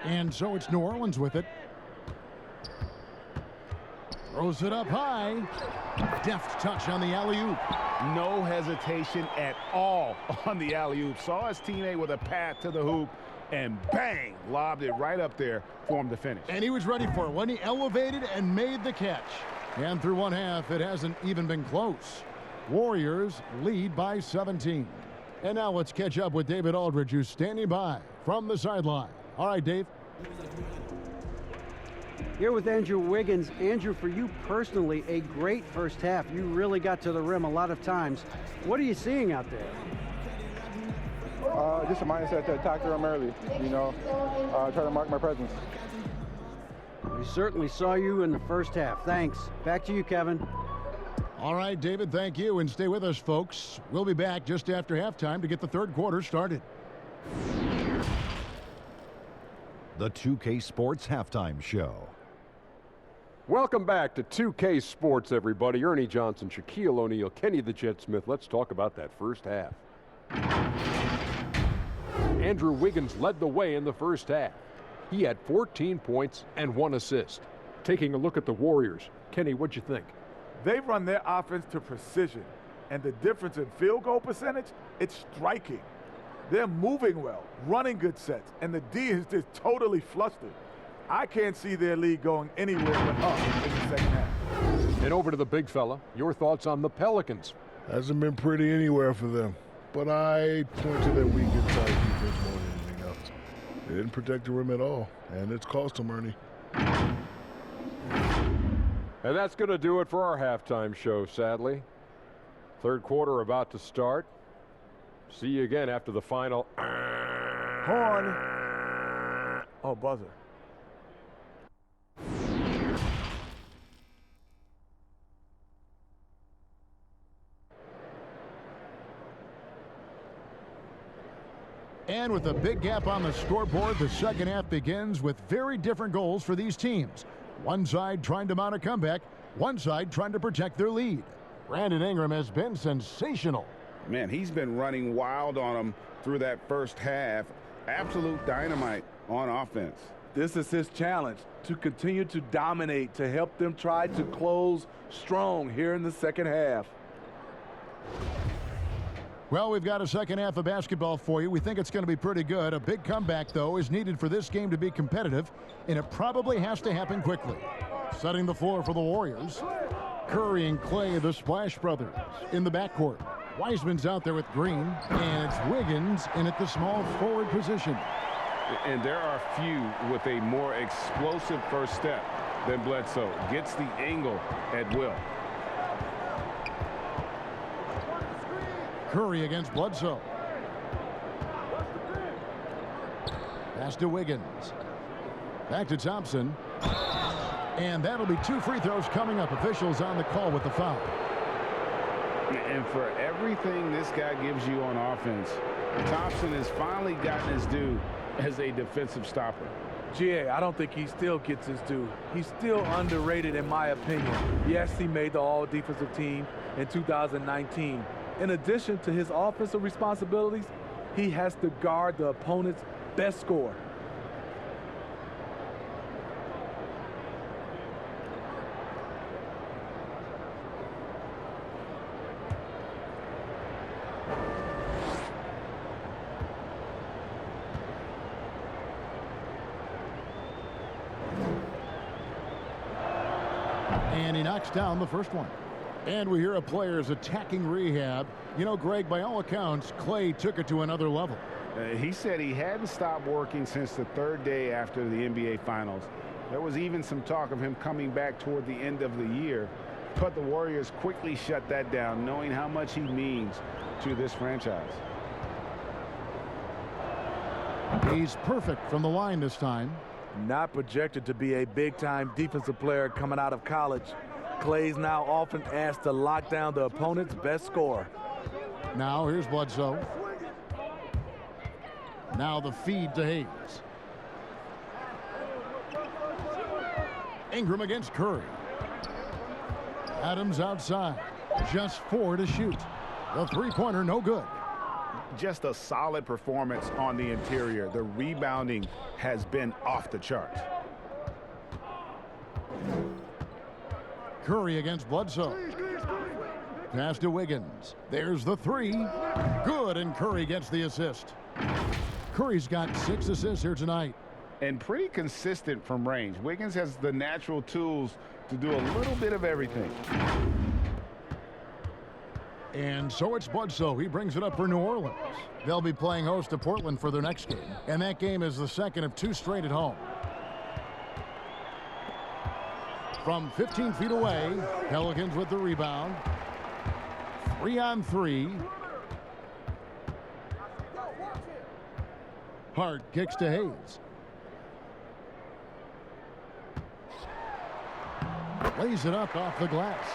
And so it's New Orleans with it. Throws it up high. Deft touch on the alley-oop. No hesitation at all on the alley-oop. Saw his teammate with a path to the hoop, and bang, lobbed it right up there for him to finish. And he was ready for it when he elevated and made the catch. And through one half, it hasn't even been close. Warriors lead by 17. And now let's catch up with David Aldridge, who's standing by from the sideline. All right, Dave. Here with Andrew Wiggins. Andrew, for you personally, a great first half. You really got to the rim a lot of times. What are you seeing out there? Just a mindset to attack the rim early, try to mark my presence. We certainly saw you in the first half. Thanks. Back to you, Kevin. All right, David, thank you. And stay with us, folks. We'll be back just after halftime to get the third quarter started. The 2K Sports Halftime Show. Welcome back to 2K Sports, everybody. Ernie Johnson, Shaquille O'Neal, Kenny the Jet Smith. Let's talk about that first half. Andrew Wiggins led the way in the first half. He had 14 points and 1 assist. Taking a look at the Warriors, Kenny, what'd you think? They run their offense to precision, and the difference in field goal percentage, it's striking. They're moving well, running good sets, and the D is just totally flustered. I can't see their lead going anywhere but up in the second half. And over to the big fella, your thoughts on the Pelicans? Hasn't been pretty anywhere for them. But I point to their weak inside defense more than anything else. They didn't protect the rim at all, and it's cost them, Ernie. And that's going to do it for our halftime show, sadly. Third quarter about to start. See you again after the final. Horn. Oh, buzzer. And with a big gap on the scoreboard, the second half begins with very different goals for these teams. One side trying to mount a comeback, one side trying to protect their lead. Brandon Ingram has been sensational. Man, he's been running wild on them through that first half. Absolute dynamite on offense. This is his challenge, to continue to dominate, to help them try to close strong here in the second half. Well, we've got a second half of basketball for you. We think it's going to be pretty good. A big comeback, though, is needed for this game to be competitive, and it probably has to happen quickly. Setting the floor for the Warriors. Curry and Clay, the Splash Brothers, in the backcourt. Wiseman's out there with Green, and it's Wiggins in at the small forward position. And there are few with a more explosive first step than Bledsoe. Gets the angle at will. Curry against Bledsoe. Pass to Wiggins. Back to Thompson. And that'll be 2 free throws coming up. Officials on the call with the foul. And for everything this guy gives you on offense, Thompson has finally gotten his due as a defensive stopper. GA, I don't think he still gets his due. He's still underrated in my opinion. Yes, he made the all-defensive team in 2019. In addition to his offensive responsibilities, he has to guard the opponent's best scorer. And he knocks down the first one. And we hear a player's attacking rehab. You know, Greg, by all accounts, Clay took it to another level. He said he hadn't stopped working since the third day after the NBA Finals. There was even some talk of him coming back toward the end of the year. But the Warriors quickly shut that down, knowing how much he means to this franchise. He's perfect from the line this time. Not projected to be a big-time defensive player coming out of college. Clay's now often asked to lock down the opponent's best scorer. Now here's Bledsoe. Now the feed to Hayes. Ingram against Curry. Adams outside. Just 4 to shoot. The three-pointer no good. Just a solid performance on the interior. The rebounding has been off the charts. Curry against Bledsoe. Pass to Wiggins. There's the 3. Good, and Curry gets the assist. Curry's got 6 assists here tonight. And pretty consistent from range. Wiggins has the natural tools to do a little bit of everything. And so it's Bledsoe. He brings it up for New Orleans. They'll be playing host to Portland for their next game. And that game is the second of 2 straight at home. From 15 feet away, Pelicans with the rebound. 3-on-3. Hart kicks to Hayes. Lays it up off the glass.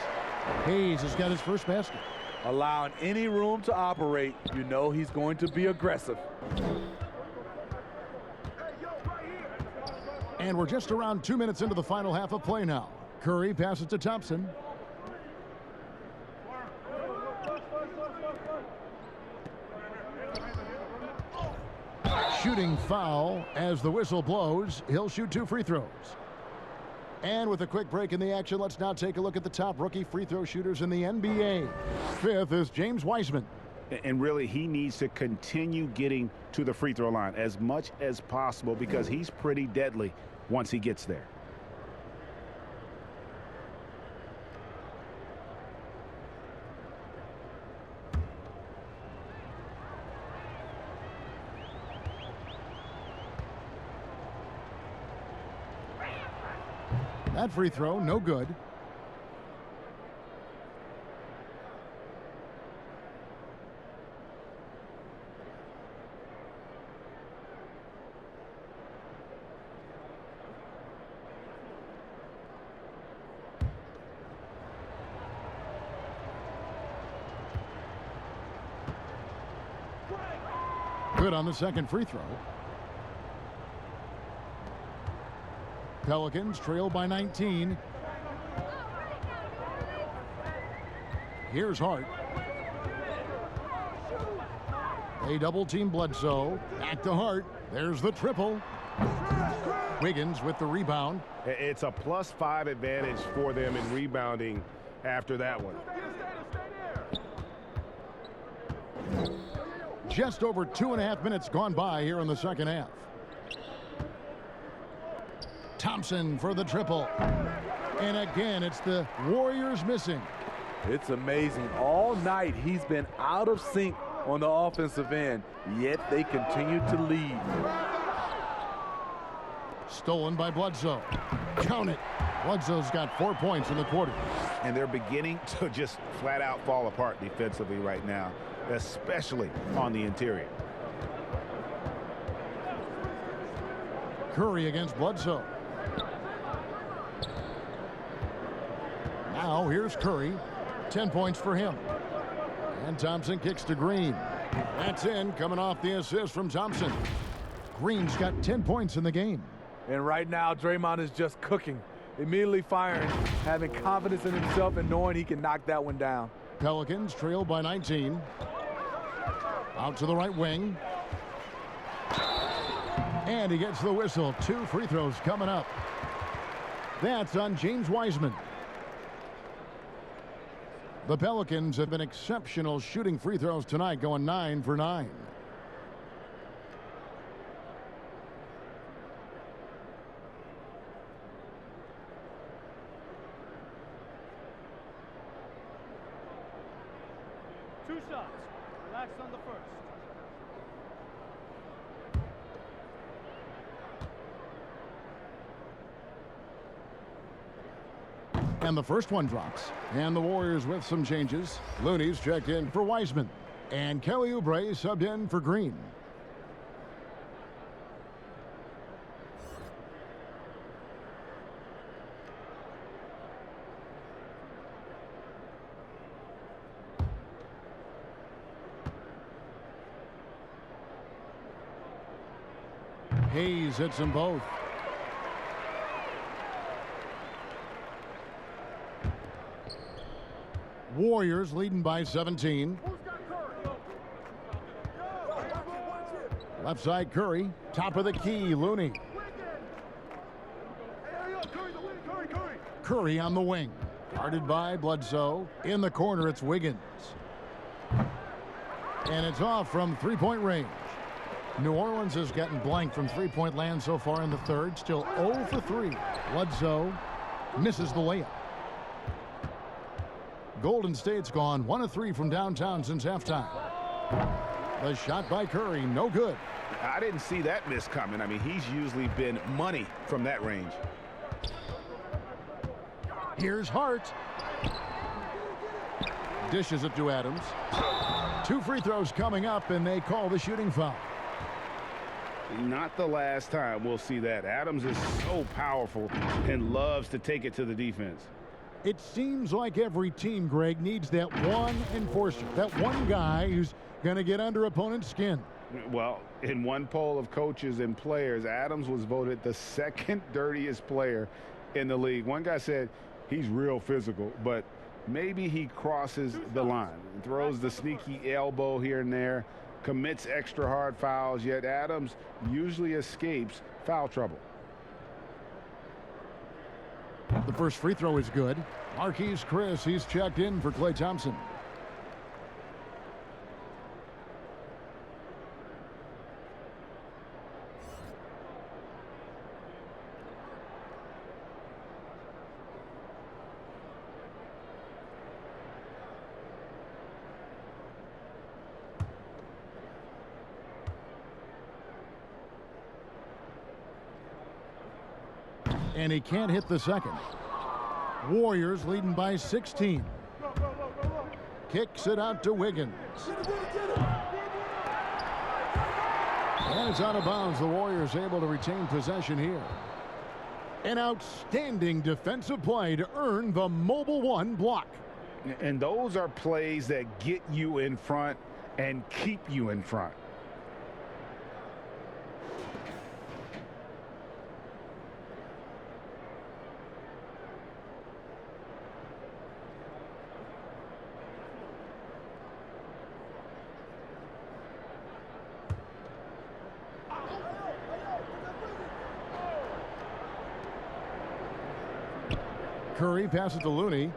Hayes has got his first basket. Allowing any room to operate, you know he's going to be aggressive. And we're just around 2 minutes into the final half of play now. Curry passes to Thompson. Shooting foul as the whistle blows. He'll shoot 2 free throws. And with a quick break in the action, let's now take a look at the top rookie free throw shooters in the NBA. 5th is James Wiseman. And really, he needs to continue getting to the free throw line as much as possible because he's pretty deadly once he gets there. That free throw, no good. Good on the second free throw. Pelicans trail by 19. Here's Hart. They double team Bledsoe. Back to Hart. There's the triple. Wiggins with the rebound. It's a +5 advantage for them in rebounding after that one. Just over 2.5 minutes gone by here in the second half. Thompson for the triple. And again, it's the Warriors missing. It's amazing. All night he's been out of sync on the offensive end, yet they continue to lead. Stolen by Bledsoe. Count it. Bledsoe's got 4 points in the quarter. And they're beginning to just flat out fall apart defensively right now, especially on the interior. Curry against Bledsoe. Now here's Curry. 10 points for him. And Thompson kicks to Green. That's in, coming off the assist from Thompson. Green's got 10 points in the game. And right now, Draymond is just cooking. Immediately firing, having confidence in himself and knowing he can knock that one down. Pelicans trail by 19. Out to the right wing. And he gets the whistle. 2 free throws coming up. That's on James Wiseman. The Pelicans have been exceptional shooting free throws tonight, going 9 for 9. Two shots. Relax on the first. And the first one drops. And the Warriors with some changes. Looney's checked in for Wiseman. And Kelly Oubre subbed in for Green. Hayes hits them both. Warriors leading by 17. Left side Curry. Top of the key, Looney. Curry on the wing. Guarded by Bledsoe. In the corner, it's Wiggins. And it's off from three-point range. New Orleans has gotten blank from three-point land so far in the third. Still 0 for 3. Bledsoe misses the layup. Golden State's gone 1 of 3 from downtown since halftime. The shot by Curry, no good. I didn't see that miss coming. I mean, he's usually been money from that range. Here's Hart. Dishes it to Adams. 2 free throws coming up, and they call the shooting foul. Not the last time we'll see that. Adams is so powerful and loves to take it to the defense. It seems like every team, Greg, needs that one enforcer, that one guy who's going to get under opponent's skin. Well, in one poll of coaches and players, Adams was voted the second dirtiest player in the league. One guy said he's real physical, but maybe he crosses the line, throws the sneaky elbow here and there, commits extra hard fouls, yet Adams usually escapes foul trouble. The first free throw is good. Marquise Chris, he's checked in for Klay Thompson. And he can't hit the second. Warriors leading by 16. Kicks it out to Wiggins. And it's out of bounds. The Warriors able to retain possession here. An outstanding defensive play to earn the mobile one block. And those are plays that get you in front and keep you in front. Curry passes to Looney.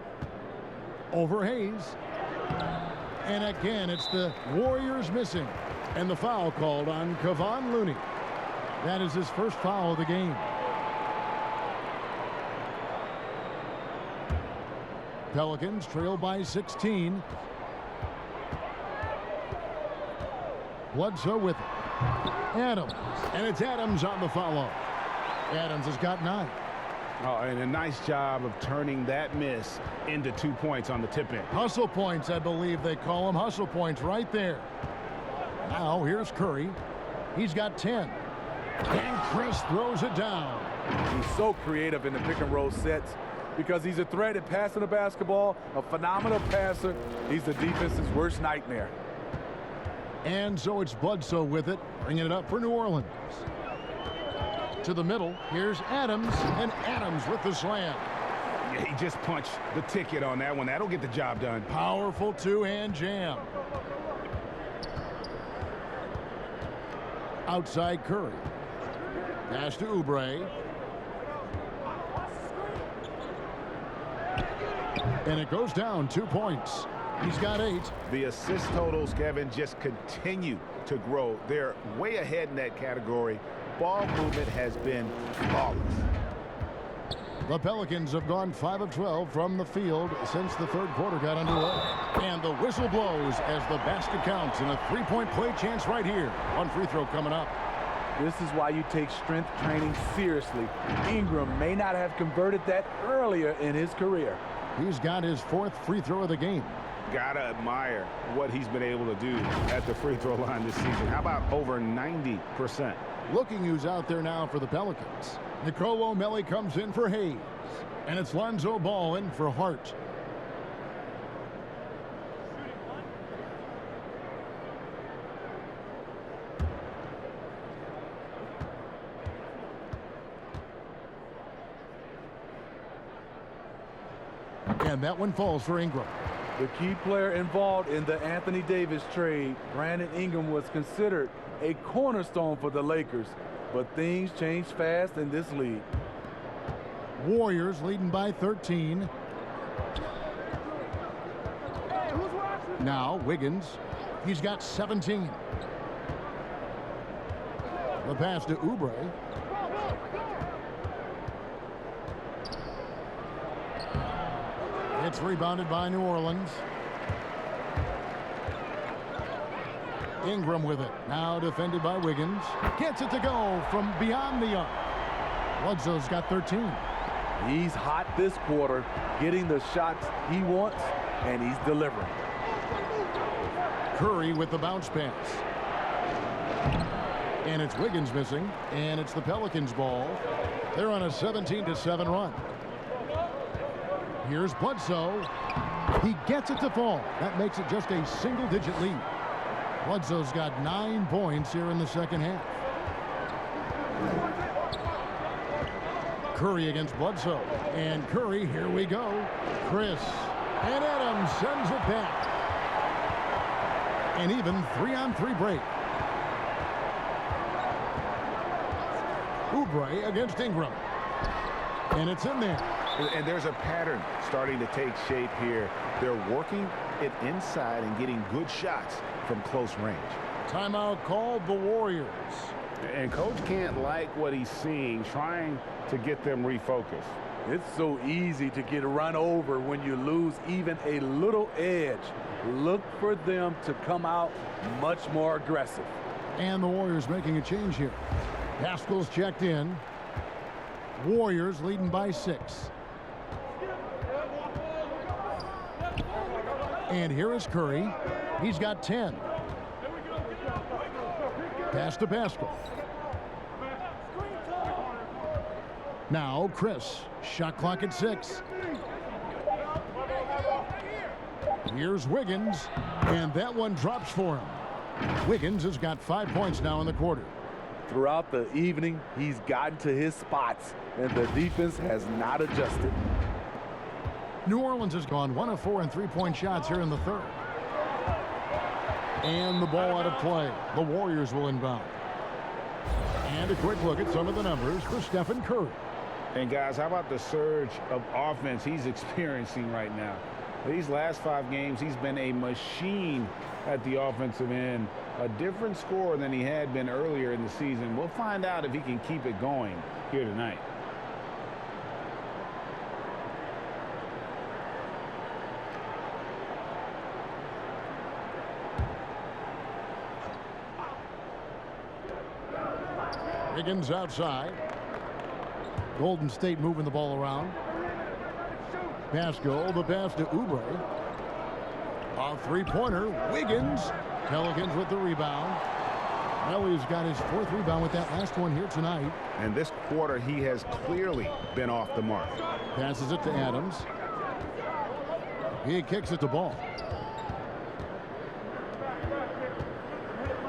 Over Hayes. And again, it's the Warriors missing. And the foul called on Kevon Looney. That is his first foul of the game. Pelicans trail by 16. Bledsoe with it. Adams. And it's Adams on the follow. Adams has got 9. Oh, and a nice job of turning that miss into 2 points on the tip-in. Hustle points, I believe they call them. Hustle points right there. Now here's Curry. He's got 10. And Chris throws it down. He's so creative in the pick and roll sets because he's a threat at passing the basketball, a phenomenal passer. He's the defense's worst nightmare. And so it's Bledsoe with it, bringing it up for New Orleans. To the middle, here's Adams, and Adams with the slam. Yeah, he just punched the ticket on that one. That'll get the job done. Powerful two-hand jam. Outside Curry. Pass to Oubre. And it goes down 2 points. He's got 8. The assist totals, Kevin, just continue to grow. They're way ahead in that category. Ball movement has been flawless. The Pelicans have gone 5 of 12 from the field since the third quarter got underway. And the whistle blows as the basket counts, and a three-point play chance right here. One free throw coming up. This is why you take strength training seriously. Ingram may not have converted that earlier in his career. He's got his 4th free throw of the game. Gotta admire what he's been able to do at the free throw line this season. How about over 90%? Looking who's out there now for the Pelicans. Nicolo O'Malley comes in for Hayes. And it's Lonzo Ball in for Hart. And that one falls for Ingram. The key player involved in the Anthony Davis trade, Brandon Ingram, was considered a cornerstone for the Lakers, but things change fast in this league. Warriors leading by 13. Now Wiggins. He's got 17. The pass to Oubre. It's rebounded by New Orleans. Ingram with it. Now defended by Wiggins. Gets it to go from beyond the arc. Bledsoe's got 13. He's hot this quarter, getting the shots he wants, and he's delivering. Curry with the bounce pass. And it's Wiggins missing, and it's the Pelicans ball. They're on a 17-7 run. Here's Bledsoe. He gets it to fall. That makes it just a single-digit lead. Bledsoe's got 9 points here in the second half. Curry against Bledsoe. And Curry, here we go. Chris. And Adams sends it back. An even 3-on-3 break. Oubre against Ingram. And it's in there. And there's a pattern starting to take shape here. They're working it inside and getting good shots from close range. Timeout called the Warriors. And coach can't like what he's seeing, trying to get them refocused. It's so easy to get run over when you lose even a little edge. Look for them to come out much more aggressive. And the Warriors making a change here. Pascal's checked in. Warriors leading by 6. And here is Curry. He's got 10. Pass to Pascal. Now Chris. Shot clock at 6. Here's Wiggins. And that one drops for him. Wiggins has got 5 points now in the quarter. Throughout the evening, he's gotten to his spots, and the defense has not adjusted. New Orleans has gone 1 of 4 in three-point shots here in the third. And the ball out of play. The Warriors will inbound. And a quick look at some of the numbers for Stephen Curry. And guys, how about the surge of offense he's experiencing right now? These last 5 games, he's been a machine at the offensive end. A different scorer than he had been earlier in the season. We'll find out if he can keep it going here tonight. Wiggins outside. Golden State moving the ball around. Pascal, the pass to Oubre. A three-pointer. Wiggins. Pelicans with the rebound. Well, he's got his 4th rebound with that last one here tonight. And this quarter, he has clearly been off the mark. Passes it to Adams. He kicks it to Ball.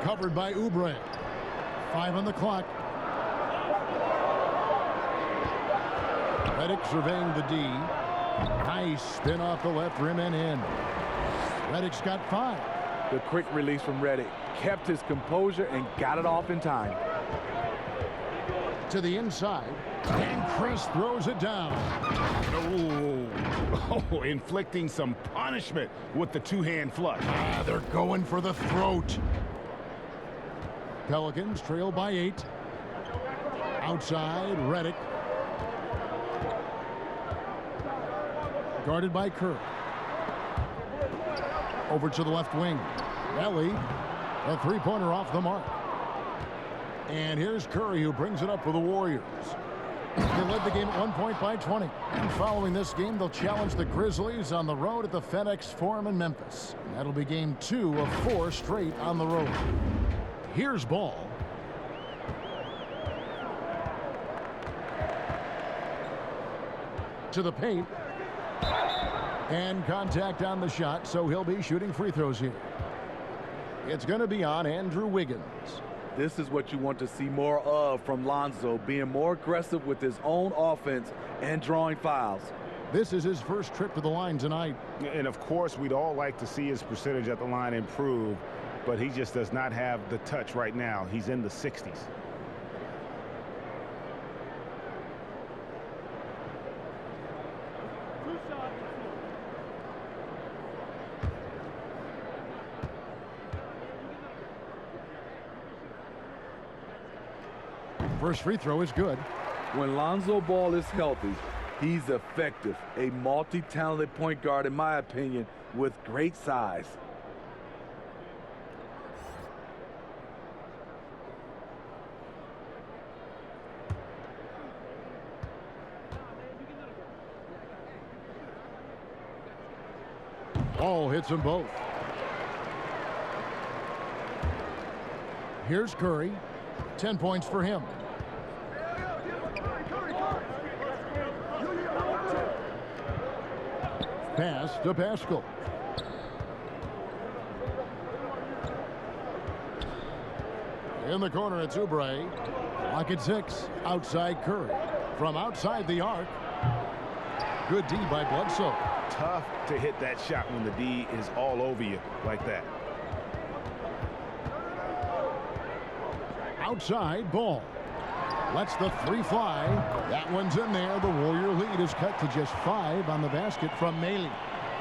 Covered by Oubre. 5 on the clock. Redick surveying the D. Nice spin off the left rim and in. Redick's got 5. The quick release from Redick kept his composure and got it off in time. To the inside. And Chris throws it down. Oh, inflicting some punishment with the two-hand flush. They're going for the throat. Pelicans trail by 8. Outside, Redick. Guarded by Kerr. Over to the left wing. Ellie, a three-pointer off the mark. And here's Curry, who brings it up for the Warriors. They led the game at 1 point by 20. And following this game, they'll challenge the Grizzlies on the road at the FedEx Forum in Memphis. And that'll be game 2 of 4 straight on the road. Here's Ball. To the paint. And contact on the shot, so he'll be shooting free throws here. It's going to be on Andrew Wiggins. This is what you want to see more of from Lonzo, being more aggressive with his own offense and drawing fouls. This is his first trip to the line tonight. And of course, we'd all like to see his percentage at the line improve, but he just does not have the touch right now. He's in the 60s. First free throw is good. When Lonzo Ball is healthy, he's effective. A multi-talented point guard, in my opinion, with great size. Ball hits them both. Here's Curry. 10 points for him. Pass to Pascal. In the corner, it's Oubre. Clock at 6. Outside Curry. From outside the arc. Good D by Bledsoe. Tough to hit that shot when the D is all over you like that. Outside, Ball. Lets the 3 fly. That one's in there. The Warrior lead is cut to just 5 on the basket from MyLeague.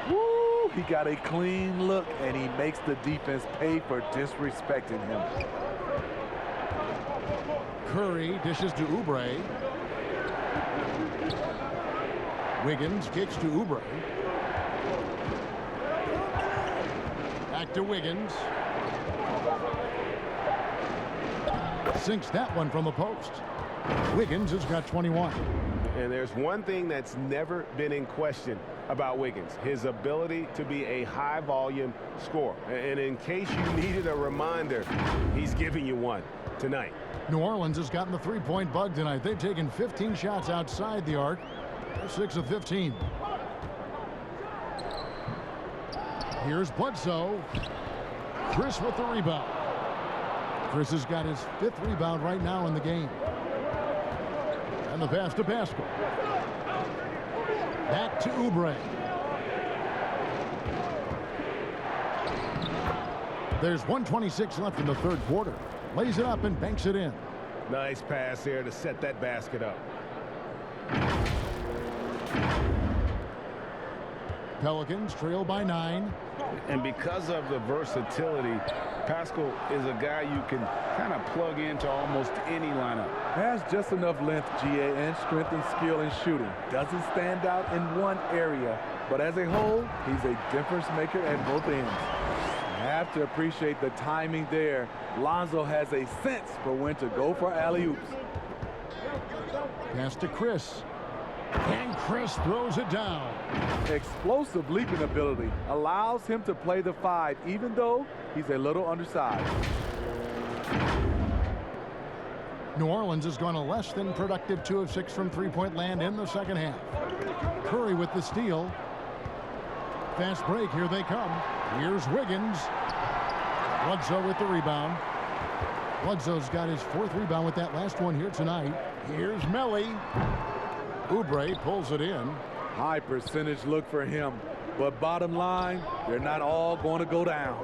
Woo! He got a clean look, and he makes the defense pay for disrespecting him. Curry dishes to Oubre. Wiggins kicks to Oubre. Back to Wiggins. Sinks that one from the post. Wiggins has got 21. And there's one thing that's never been in question about Wiggins, his ability to be a high-volume scorer. And in case you needed a reminder, he's giving you one tonight. New Orleans has gotten the three-point bug tonight. They've taken 15 shots outside the arc. They're 6 of 15. Here's Bledsoe. Chris with the rebound. Chris has got his 5th rebound right now in the game. And the pass to Pascal. Back to Oubre. There's 1:26 left in the third quarter. Lays it up and banks it in. Nice pass there to set that basket up. Pelicans trail by 9. And because of the versatility, Pascal is a guy you can kind of plug into almost any lineup. Has just enough length, GA, and strength and skill in shooting. Doesn't stand out in one area, but as a whole, he's a difference maker at both ends. You have to appreciate the timing there. Lonzo has a sense for when to go for alley-oops. Pass to Chris. And Chris throws it down. Explosive leaping ability allows him to play the 5, even though he's a little undersized. New Orleans has gone a less than productive 2 of 6 from three-point land in the second half. Curry with the steal. Fast break, here they come. Here's Wiggins. Bledsoe with the rebound. Bledsoe's got his 4th rebound with that last one here tonight. Here's Melly. Oubre pulls it in. High percentage look for him, but bottom line, they're not all going to go down.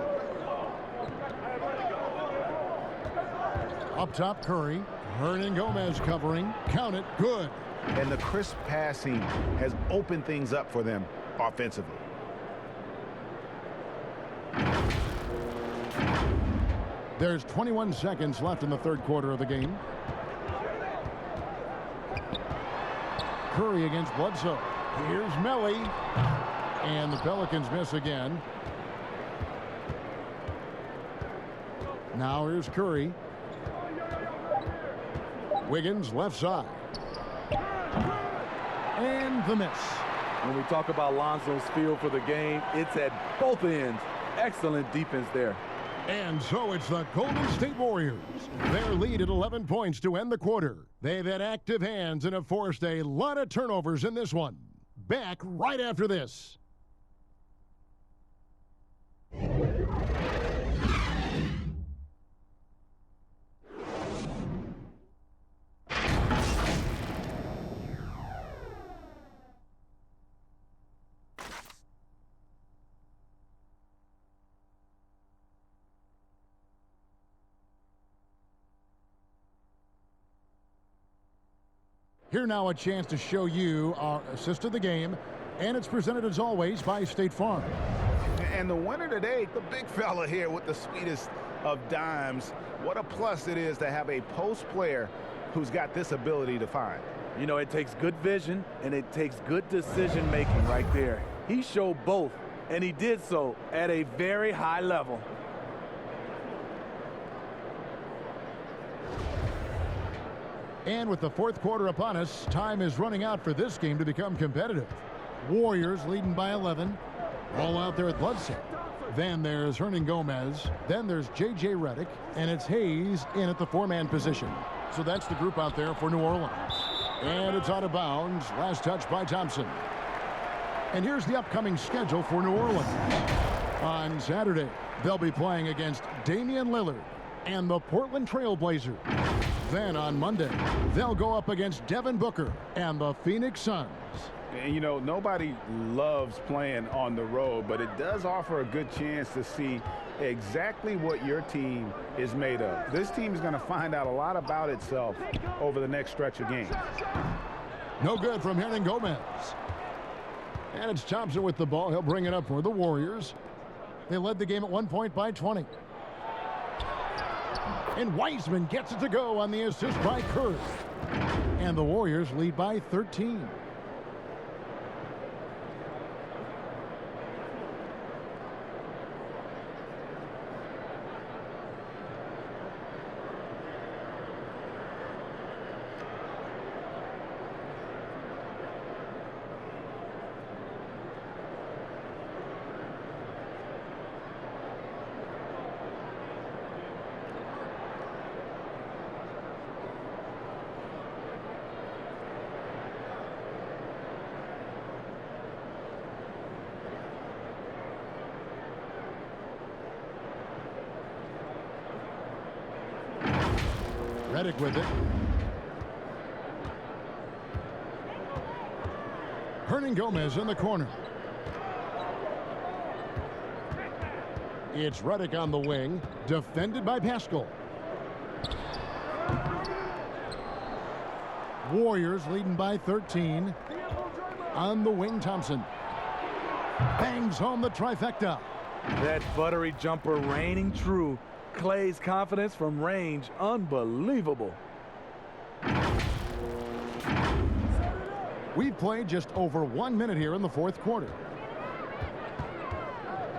Up top, Curry. Hernan Gomez covering. Count it. Good. And the crisp passing has opened things up for them offensively. There's 21 seconds left in the third quarter of the game. Curry against Bledsoe. Here's Melly. And the Pelicans miss again. Now here's Curry. Wiggins left side. And the miss. When we talk about Lonzo's feel for the game, it's at both ends. Excellent defense there. And so it's the Golden State Warriors. Their lead at 11 points to end the quarter. They've had active hands and have forced a lot of turnovers in this one. Back right after this. Here now a chance to show you our assist of the game, and it's presented as always by State Farm. And the winner today, the big fella here with the sweetest of dimes. What a plus it is to have a post player who's got this ability to find. You know, it takes good vision and it takes good decision making right there. He showed both, and he did so at a very high level. And with the fourth quarter upon us, time is running out for this game to become competitive. Warriors leading by 11. All out there at Bledsoe. Then there's Hernan Gomez. Then there's J.J. Redick. And it's Hayes in at the 4-man position. So that's the group out there for New Orleans. And it's out of bounds. Last touch by Thompson. And here's the upcoming schedule for New Orleans. On Saturday, they'll be playing against Damian Lillard and the Portland Trail Blazers. Then on Monday, they'll go up against Devin Booker and the Phoenix Suns. And, you know, nobody loves playing on the road, but it does offer a good chance to see exactly what your team is made of. This team is going to find out a lot about itself over the next stretch of games. No good from Hernan Gomez. And it's Thompson with the ball. He'll bring it up for the Warriors. They led the game at 1 point by 20. And Wiseman gets it to go on the assist by Curry. And the Warriors lead by 13. Redick with it. Gomez in the corner. It's Redick on the wing, defended by Pascal. Warriors leading by 13. On the wing, Thompson. Bangs home the trifecta. That buttery jumper reigning true. Clay's confidence from range, unbelievable. We've played just over 1 minute here in the fourth quarter.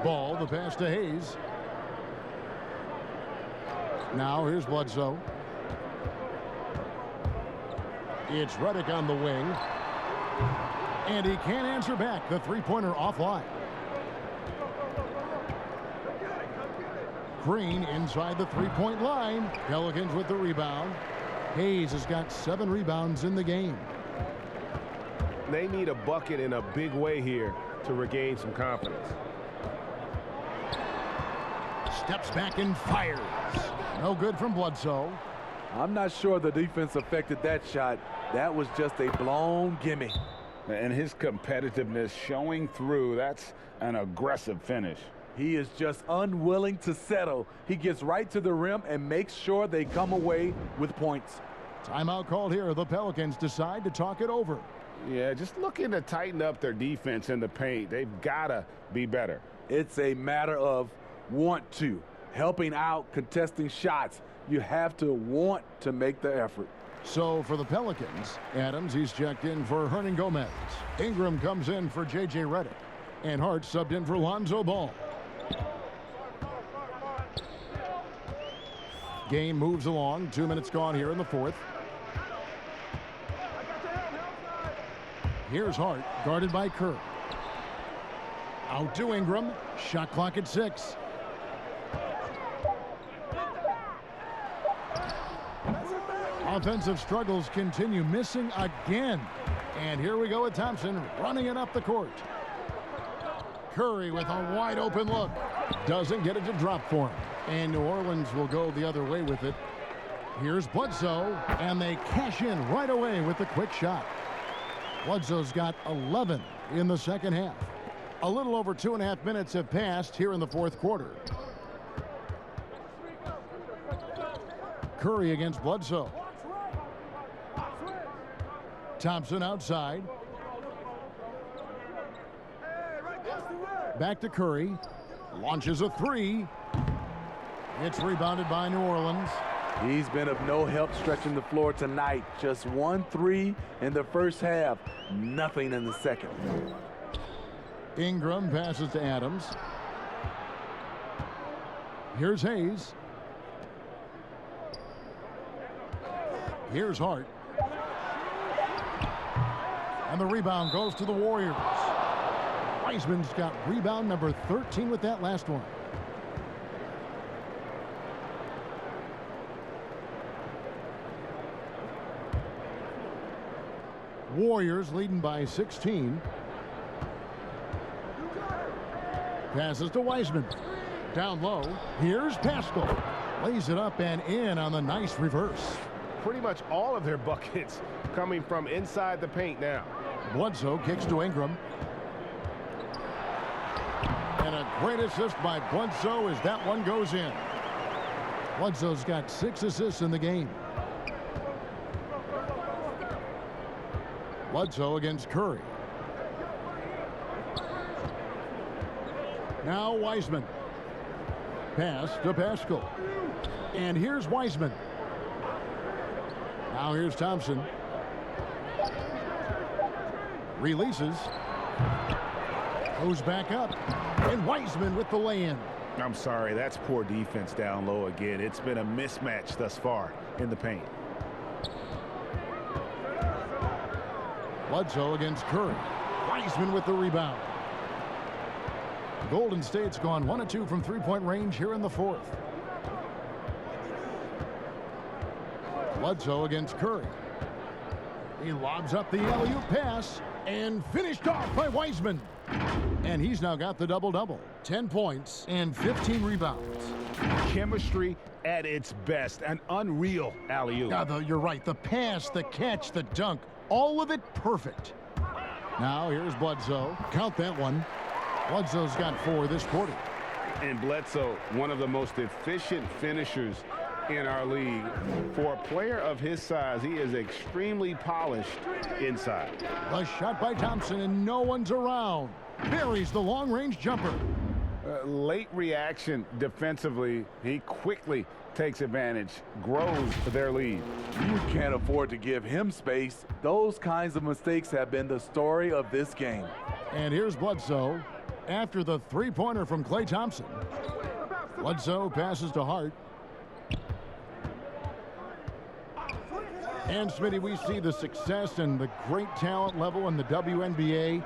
Ball, the pass to Hayes. Now here's Bledsoe. It's Redick on the wing. And he can't answer back. The three-pointer offline. Green inside the three-point line. Pelicans with the rebound. Hayes has got 7 rebounds in the game. They need a bucket in a big way here to regain some confidence. Steps back and fires. No good from Bledsoe. I'm not sure the defense affected that shot. That was just a blown gimme. And his competitiveness showing through. That's an aggressive finish. He is just unwilling to settle. He gets right to the rim and makes sure they come away with points. Timeout called here. The Pelicans decide to talk it over. Yeah, just looking to tighten up their defense in the paint. They've got to be better. It's a matter of want to. Helping out, contesting shots. You have to want to make the effort. So for the Pelicans, Adams, he's checked in for Gomez. Ingram comes in for J.J. Redick. And Hart subbed in for Lonzo Ball. Game moves along. 2 minutes gone here in the fourth. Here's Hart, guarded by Kerr. Out to Ingram. Shot clock at 6. Offensive struggles continue, missing again. And here we go with Thompson running it up the court. Curry with a wide open look. Doesn't get it to drop for him. And New Orleans will go the other way with it. Here's Bledsoe, and they cash in right away with the quick shot. Bledsoe's got 11 in the second half. A little over 2.5 minutes have passed here in the fourth quarter. Curry against Bledsoe. Thompson outside. Back to Curry. Launches a 3. It's rebounded by New Orleans. He's been of no help stretching the floor tonight. Just 1 3 in the first half. Nothing in the second. Ingram passes to Adams. Here's Hayes. Here's Hart. And the rebound goes to the Warriors. Wiseman's got rebound number 13 with that last one. Warriors leading by 16. Passes to Wiseman. Down low. Here's Pascal. Lays it up and in on the nice reverse. Pretty much all of their buckets coming from inside the paint now. Bledsoe kicks to Ingram. And a great assist by Bledsoe as that one goes in. Bledsoe's got 6 assists in the game. Bledsoe against Curry. Now Wiseman. Pass to Pascal. And here's Wiseman. Now here's Thompson. Releases. Goes back up. And Wiseman with the lay-in. I'm sorry, that's poor defense down low again. It's been a mismatch thus far in the paint. Bledsoe against Curry. Wiseman with the rebound. Golden State's gone 1 of 2 from three-point range here in the fourth. Bledsoe against Curry. He lobs up the alley-oop pass and finished off by Wiseman. And he's now got the double-double. 10 points and 15 rebounds. Chemistry at its best. An unreal alley-oop. Yeah, you're right. The pass, the catch, the dunk, all of it perfect. Now here's Bledsoe. Count that one. Bledsoe's got 4 this quarter. And Bledsoe, one of the most efficient finishers in our league. For a player of his size, he is extremely polished inside. The shot by Thompson, and no one's around. Buries the long-range jumper. Late reaction defensively. He quickly takes advantage, grows their lead. You can't afford to give him space. Those kinds of mistakes have been the story of this game. And here's Bledsoe after the three-pointer from Klay Thompson. Bledsoe passes to Hart. And Smitty, we see the success and the great talent level in the WNBA.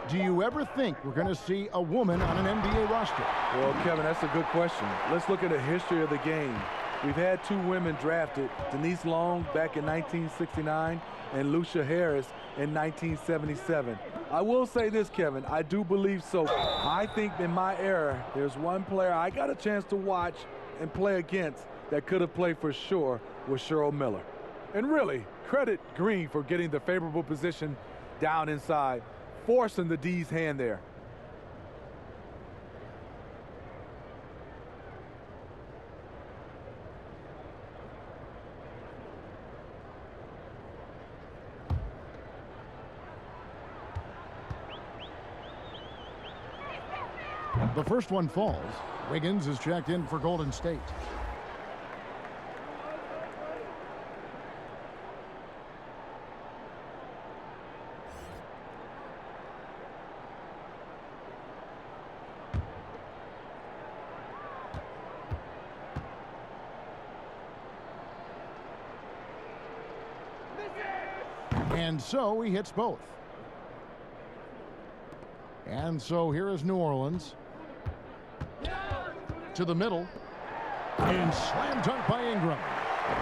Do you ever think we're going to see a woman on an NBA roster? Well, Kevin, that's a good question. Let's look at the history of the game. We've had 2 women drafted, Denise Long back in 1969 and Lucia Harris in 1977. I will say this, Kevin, I do believe so. I think in my era, there's one player I got a chance to watch and play against that could have played for sure was Cheryl Miller. And really, credit Green for getting the favorable position down inside, forcing the D's hand there. The first one falls. Wiggins is checked in for Golden State. And so he hits both. And so here is New Orleans. To the middle. And slam dunk by Ingram.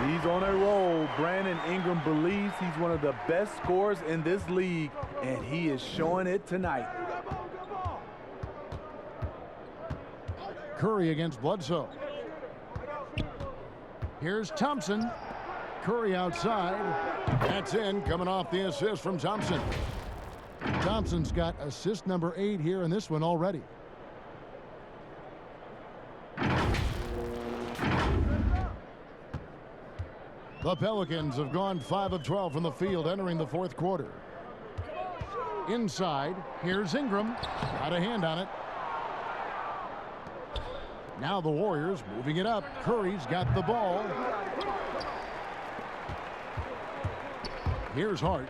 He's on a roll. Brandon Ingram believes he's one of the best scorers in this league, and he is showing it tonight. Curry against Bledsoe. Here's Thompson. Curry outside. That's in, coming off the assist from Thompson. Thompson's got assist number 8 here in this one already. The Pelicans have gone 5 of 12 from the field entering the fourth quarter. Inside, here's Ingram. Got a hand on it. Now the Warriors moving it up. Curry's got the ball. Here's Hart.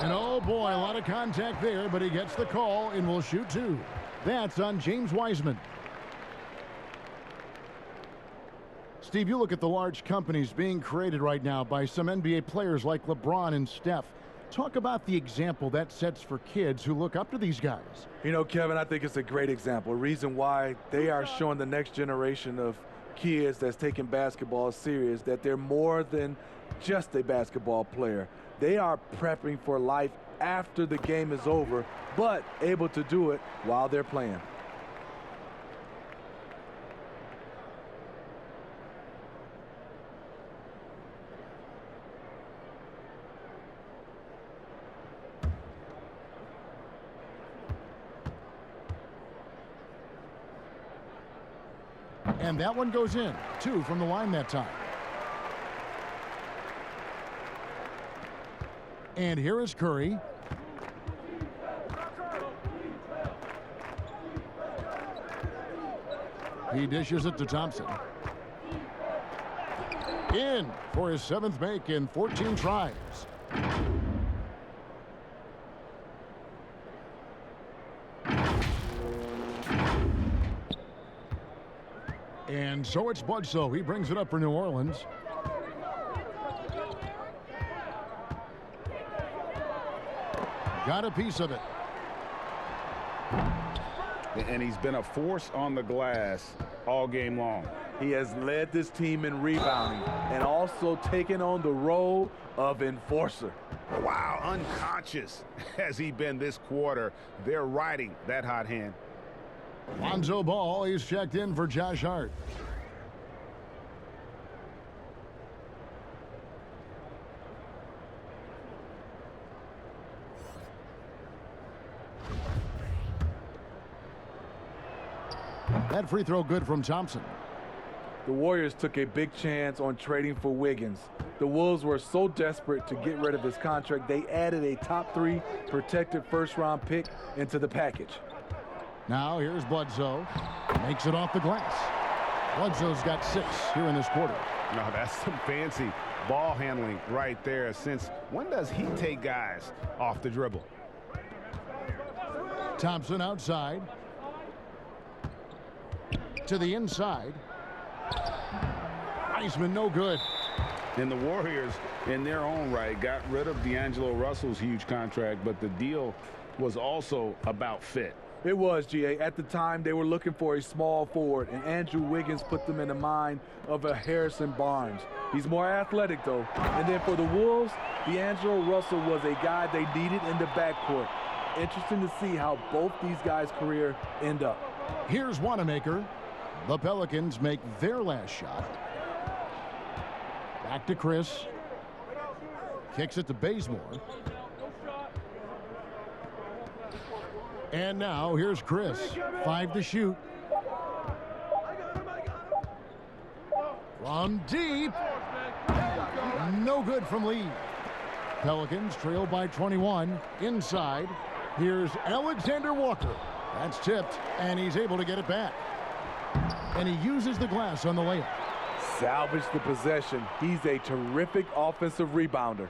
And oh boy, a lot of contact there, but he gets the call and will shoot 2. That's on James Wiseman. Steve, you look at the large companies being created right now by some NBA players like LeBron and Steph. Talk about the example that sets for kids who look up to these guys. You know, Kevin, I think it's a great example. A reason why they are showing the next generation of kids that's taking basketball serious, that they're more than just a basketball player. They are prepping for life after the game is over, but able to do it while they're playing. And that one goes in. 2 from the line that time. And here is Curry. He dishes it to Thompson. In for his 7th make in 14 tries. And so it's Bledsoe. He brings it up for New Orleans. Got a piece of it. And he's been a force on the glass all game long. He has led this team in rebounding and also taken on the role of enforcer. Wow, unconscious has he been this quarter. They're riding that hot hand. Lonzo Ball, he's checked in for Josh Hart. That free throw good from Thompson. The Warriors took a big chance on trading for Wiggins. The Wolves were so desperate to get rid of his contract, they added a top 3 protected first-round pick into the package. Now here's Bledsoe. Makes it off the glass. Bledsoe's got 6 here in this quarter. No, that's some fancy ball handling right there. Since when does he take guys off the dribble? Thompson outside. To the inside. Wiseman no good. And the Warriors, in their own right, got rid of D'Angelo Russell's huge contract, but the deal was also about fit. It was, GA. At the time, they were looking for a small forward, and Andrew Wiggins put them in the mind of a Harrison Barnes. He's more athletic, though. And then for the Wolves, D'Angelo Russell was a guy they needed in the backcourt. Interesting to see how both these guys' career end up. Here's Wanamaker. The Pelicans make their last shot. Back to Chris. Kicks it to Bazemore. And now here's Chris. 5 to shoot. From deep. No good from Lee. Pelicans trail by 21. Inside. Here's Alexander Walker. That's tipped, and he's able to get it back. And he uses the glass on the layup. Salvage the possession. He's a terrific offensive rebounder.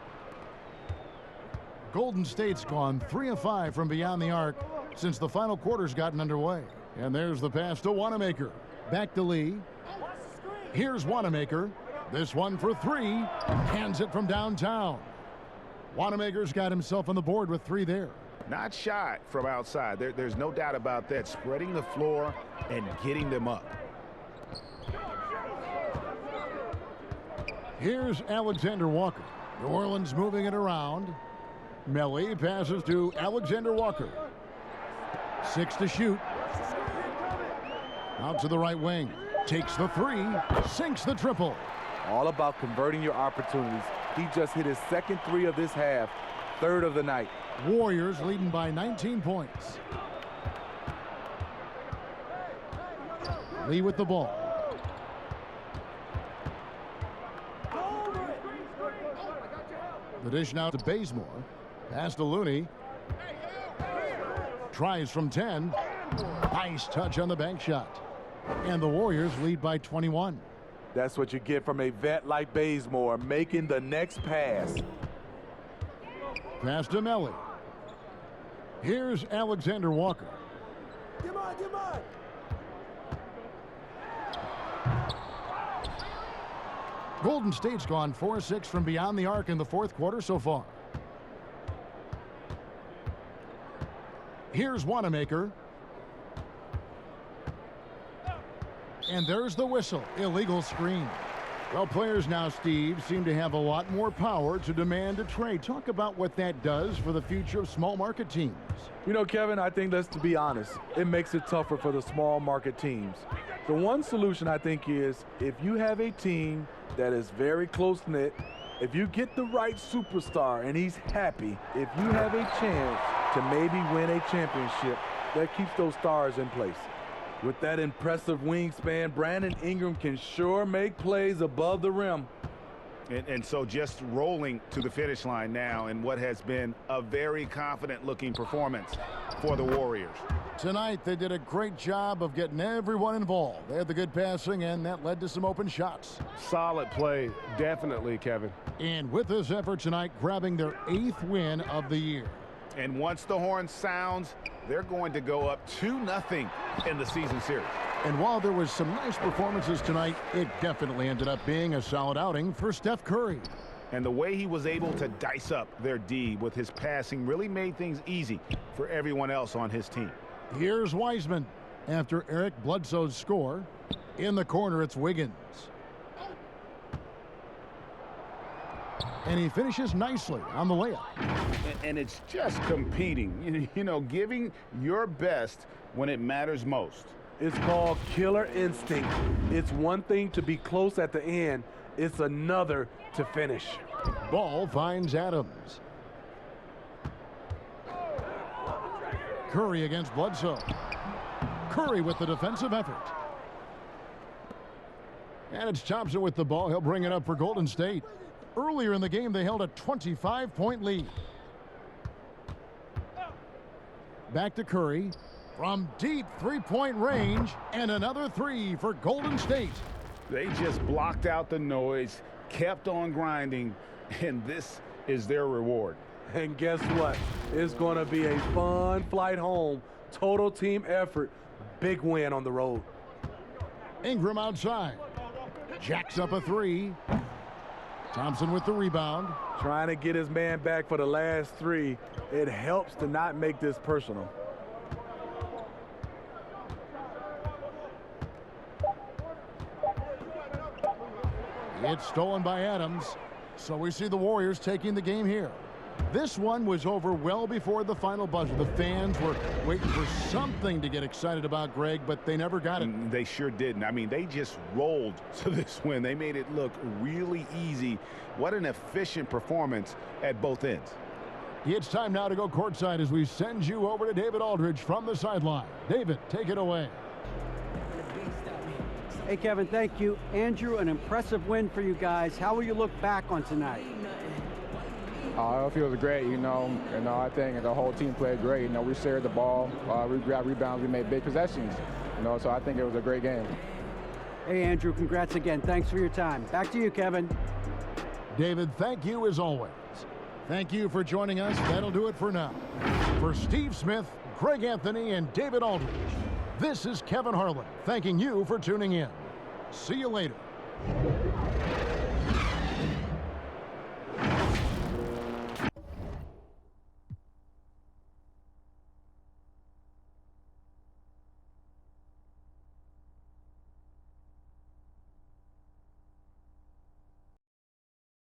Golden State's gone 3 of 5 from beyond the arc since the final quarter's gotten underway. And there's the pass to Wanamaker. Back to Lee. Here's Wanamaker. This one for 3. Hands it from downtown. Wanamaker's got himself on the board with 3 there. Not shy from outside. There's no doubt about that. Spreading the floor and getting them up. Here's Alexander Walker. New Orleans moving it around. Melly passes to Alexander Walker. 6 to shoot. Out to the right wing. Takes the 3. Sinks the triple. All about converting your opportunities. He just hit his second 3 of this half. 3rd of the night. Warriors leading by 19 points. Lee with the ball. The dish now to Bazemore. Pass to Looney. Tries from 10. Nice touch on the bank shot. And the Warriors lead by 21. That's what you get from a vet like Bazemore, making the next pass. Pass to Melly. Here's Alexander Walker. Golden State's gone 4-6 from beyond the arc in the 4th quarter so far. Here's Wanamaker. And there's the whistle. Illegal screen. Well, players now, Steve, seem to have a lot more power to demand a trade. Talk about what that does for the future of small market teams. You know, Kevin, I think, let's be honest, it makes it tougher for the small market teams. The one solution, I think, is if you have a team that is very close-knit, if you get the right superstar and he's happy, if you have a chance to maybe win a championship, that keeps those stars in place. With that impressive wingspan, Brandon Ingram can sure make plays above the rim. And so just rolling to the finish line now in what has been a very confident-looking performance for the Warriors. Tonight, they did a great job of getting everyone involved. They had the good passing, and that led to some open shots. Solid play, definitely, Kevin. And with this effort tonight, grabbing their 8th win of the year. And once the horn sounds, they're going to go up 2-0 in the season series. And while there was some nice performances tonight, it definitely ended up being a solid outing for Steph Curry. And the way he was able to dice up their D with his passing really made things easy for everyone else on his team. Here's Wiseman after Eric Bledsoe's score. In the corner, it's Wiggins. And he finishes nicely on the layup. And it's just competing, you know, giving your best when it matters most. It's called killer instinct. It's one thing to be close at the end. It's another to finish. Ball finds Adams. Curry against Bledsoe. Curry with the defensive effort. And it's Thompson with the ball. He'll bring it up for Golden State. Earlier in the game, they held a 25-point lead. Back to Curry. From deep three-point range, and another three for Golden State. They just blocked out the noise, kept on grinding, and this is their reward. And guess what? It's going to be a fun flight home. Total team effort. Big win on the road. Ingram outside. Jacks up a three. Thompson with the rebound. Trying to get his man back for the last three. It helps to not make this personal. It's stolen by Adams. So we see the Warriors taking the game here. This one was over well before the final buzzer. The fans were waiting for something to get excited about, Greg, but they never got it. They sure didn't. I mean, they just rolled to this win. They made it look really easy. What an efficient performance at both ends. It's time now to go courtside as we send you over to David Aldridge from the sideline. David, take it away. Hey, Kevin, thank you. Andrew, an impressive win for you guys. How will you look back on tonight? It feels great, I think the whole team played great. We shared the ball, we grabbed rebounds, we made big possessions, so I think it was a great game. Hey, Andrew, congrats again. Thanks for your time. Back to you, Kevin. David, thank you as always. Thank you for joining us. That'll do it for now. For Steve Smith, Greg Anthony, and David Aldridge, this is Kevin Harlan thanking you for tuning in. See you later.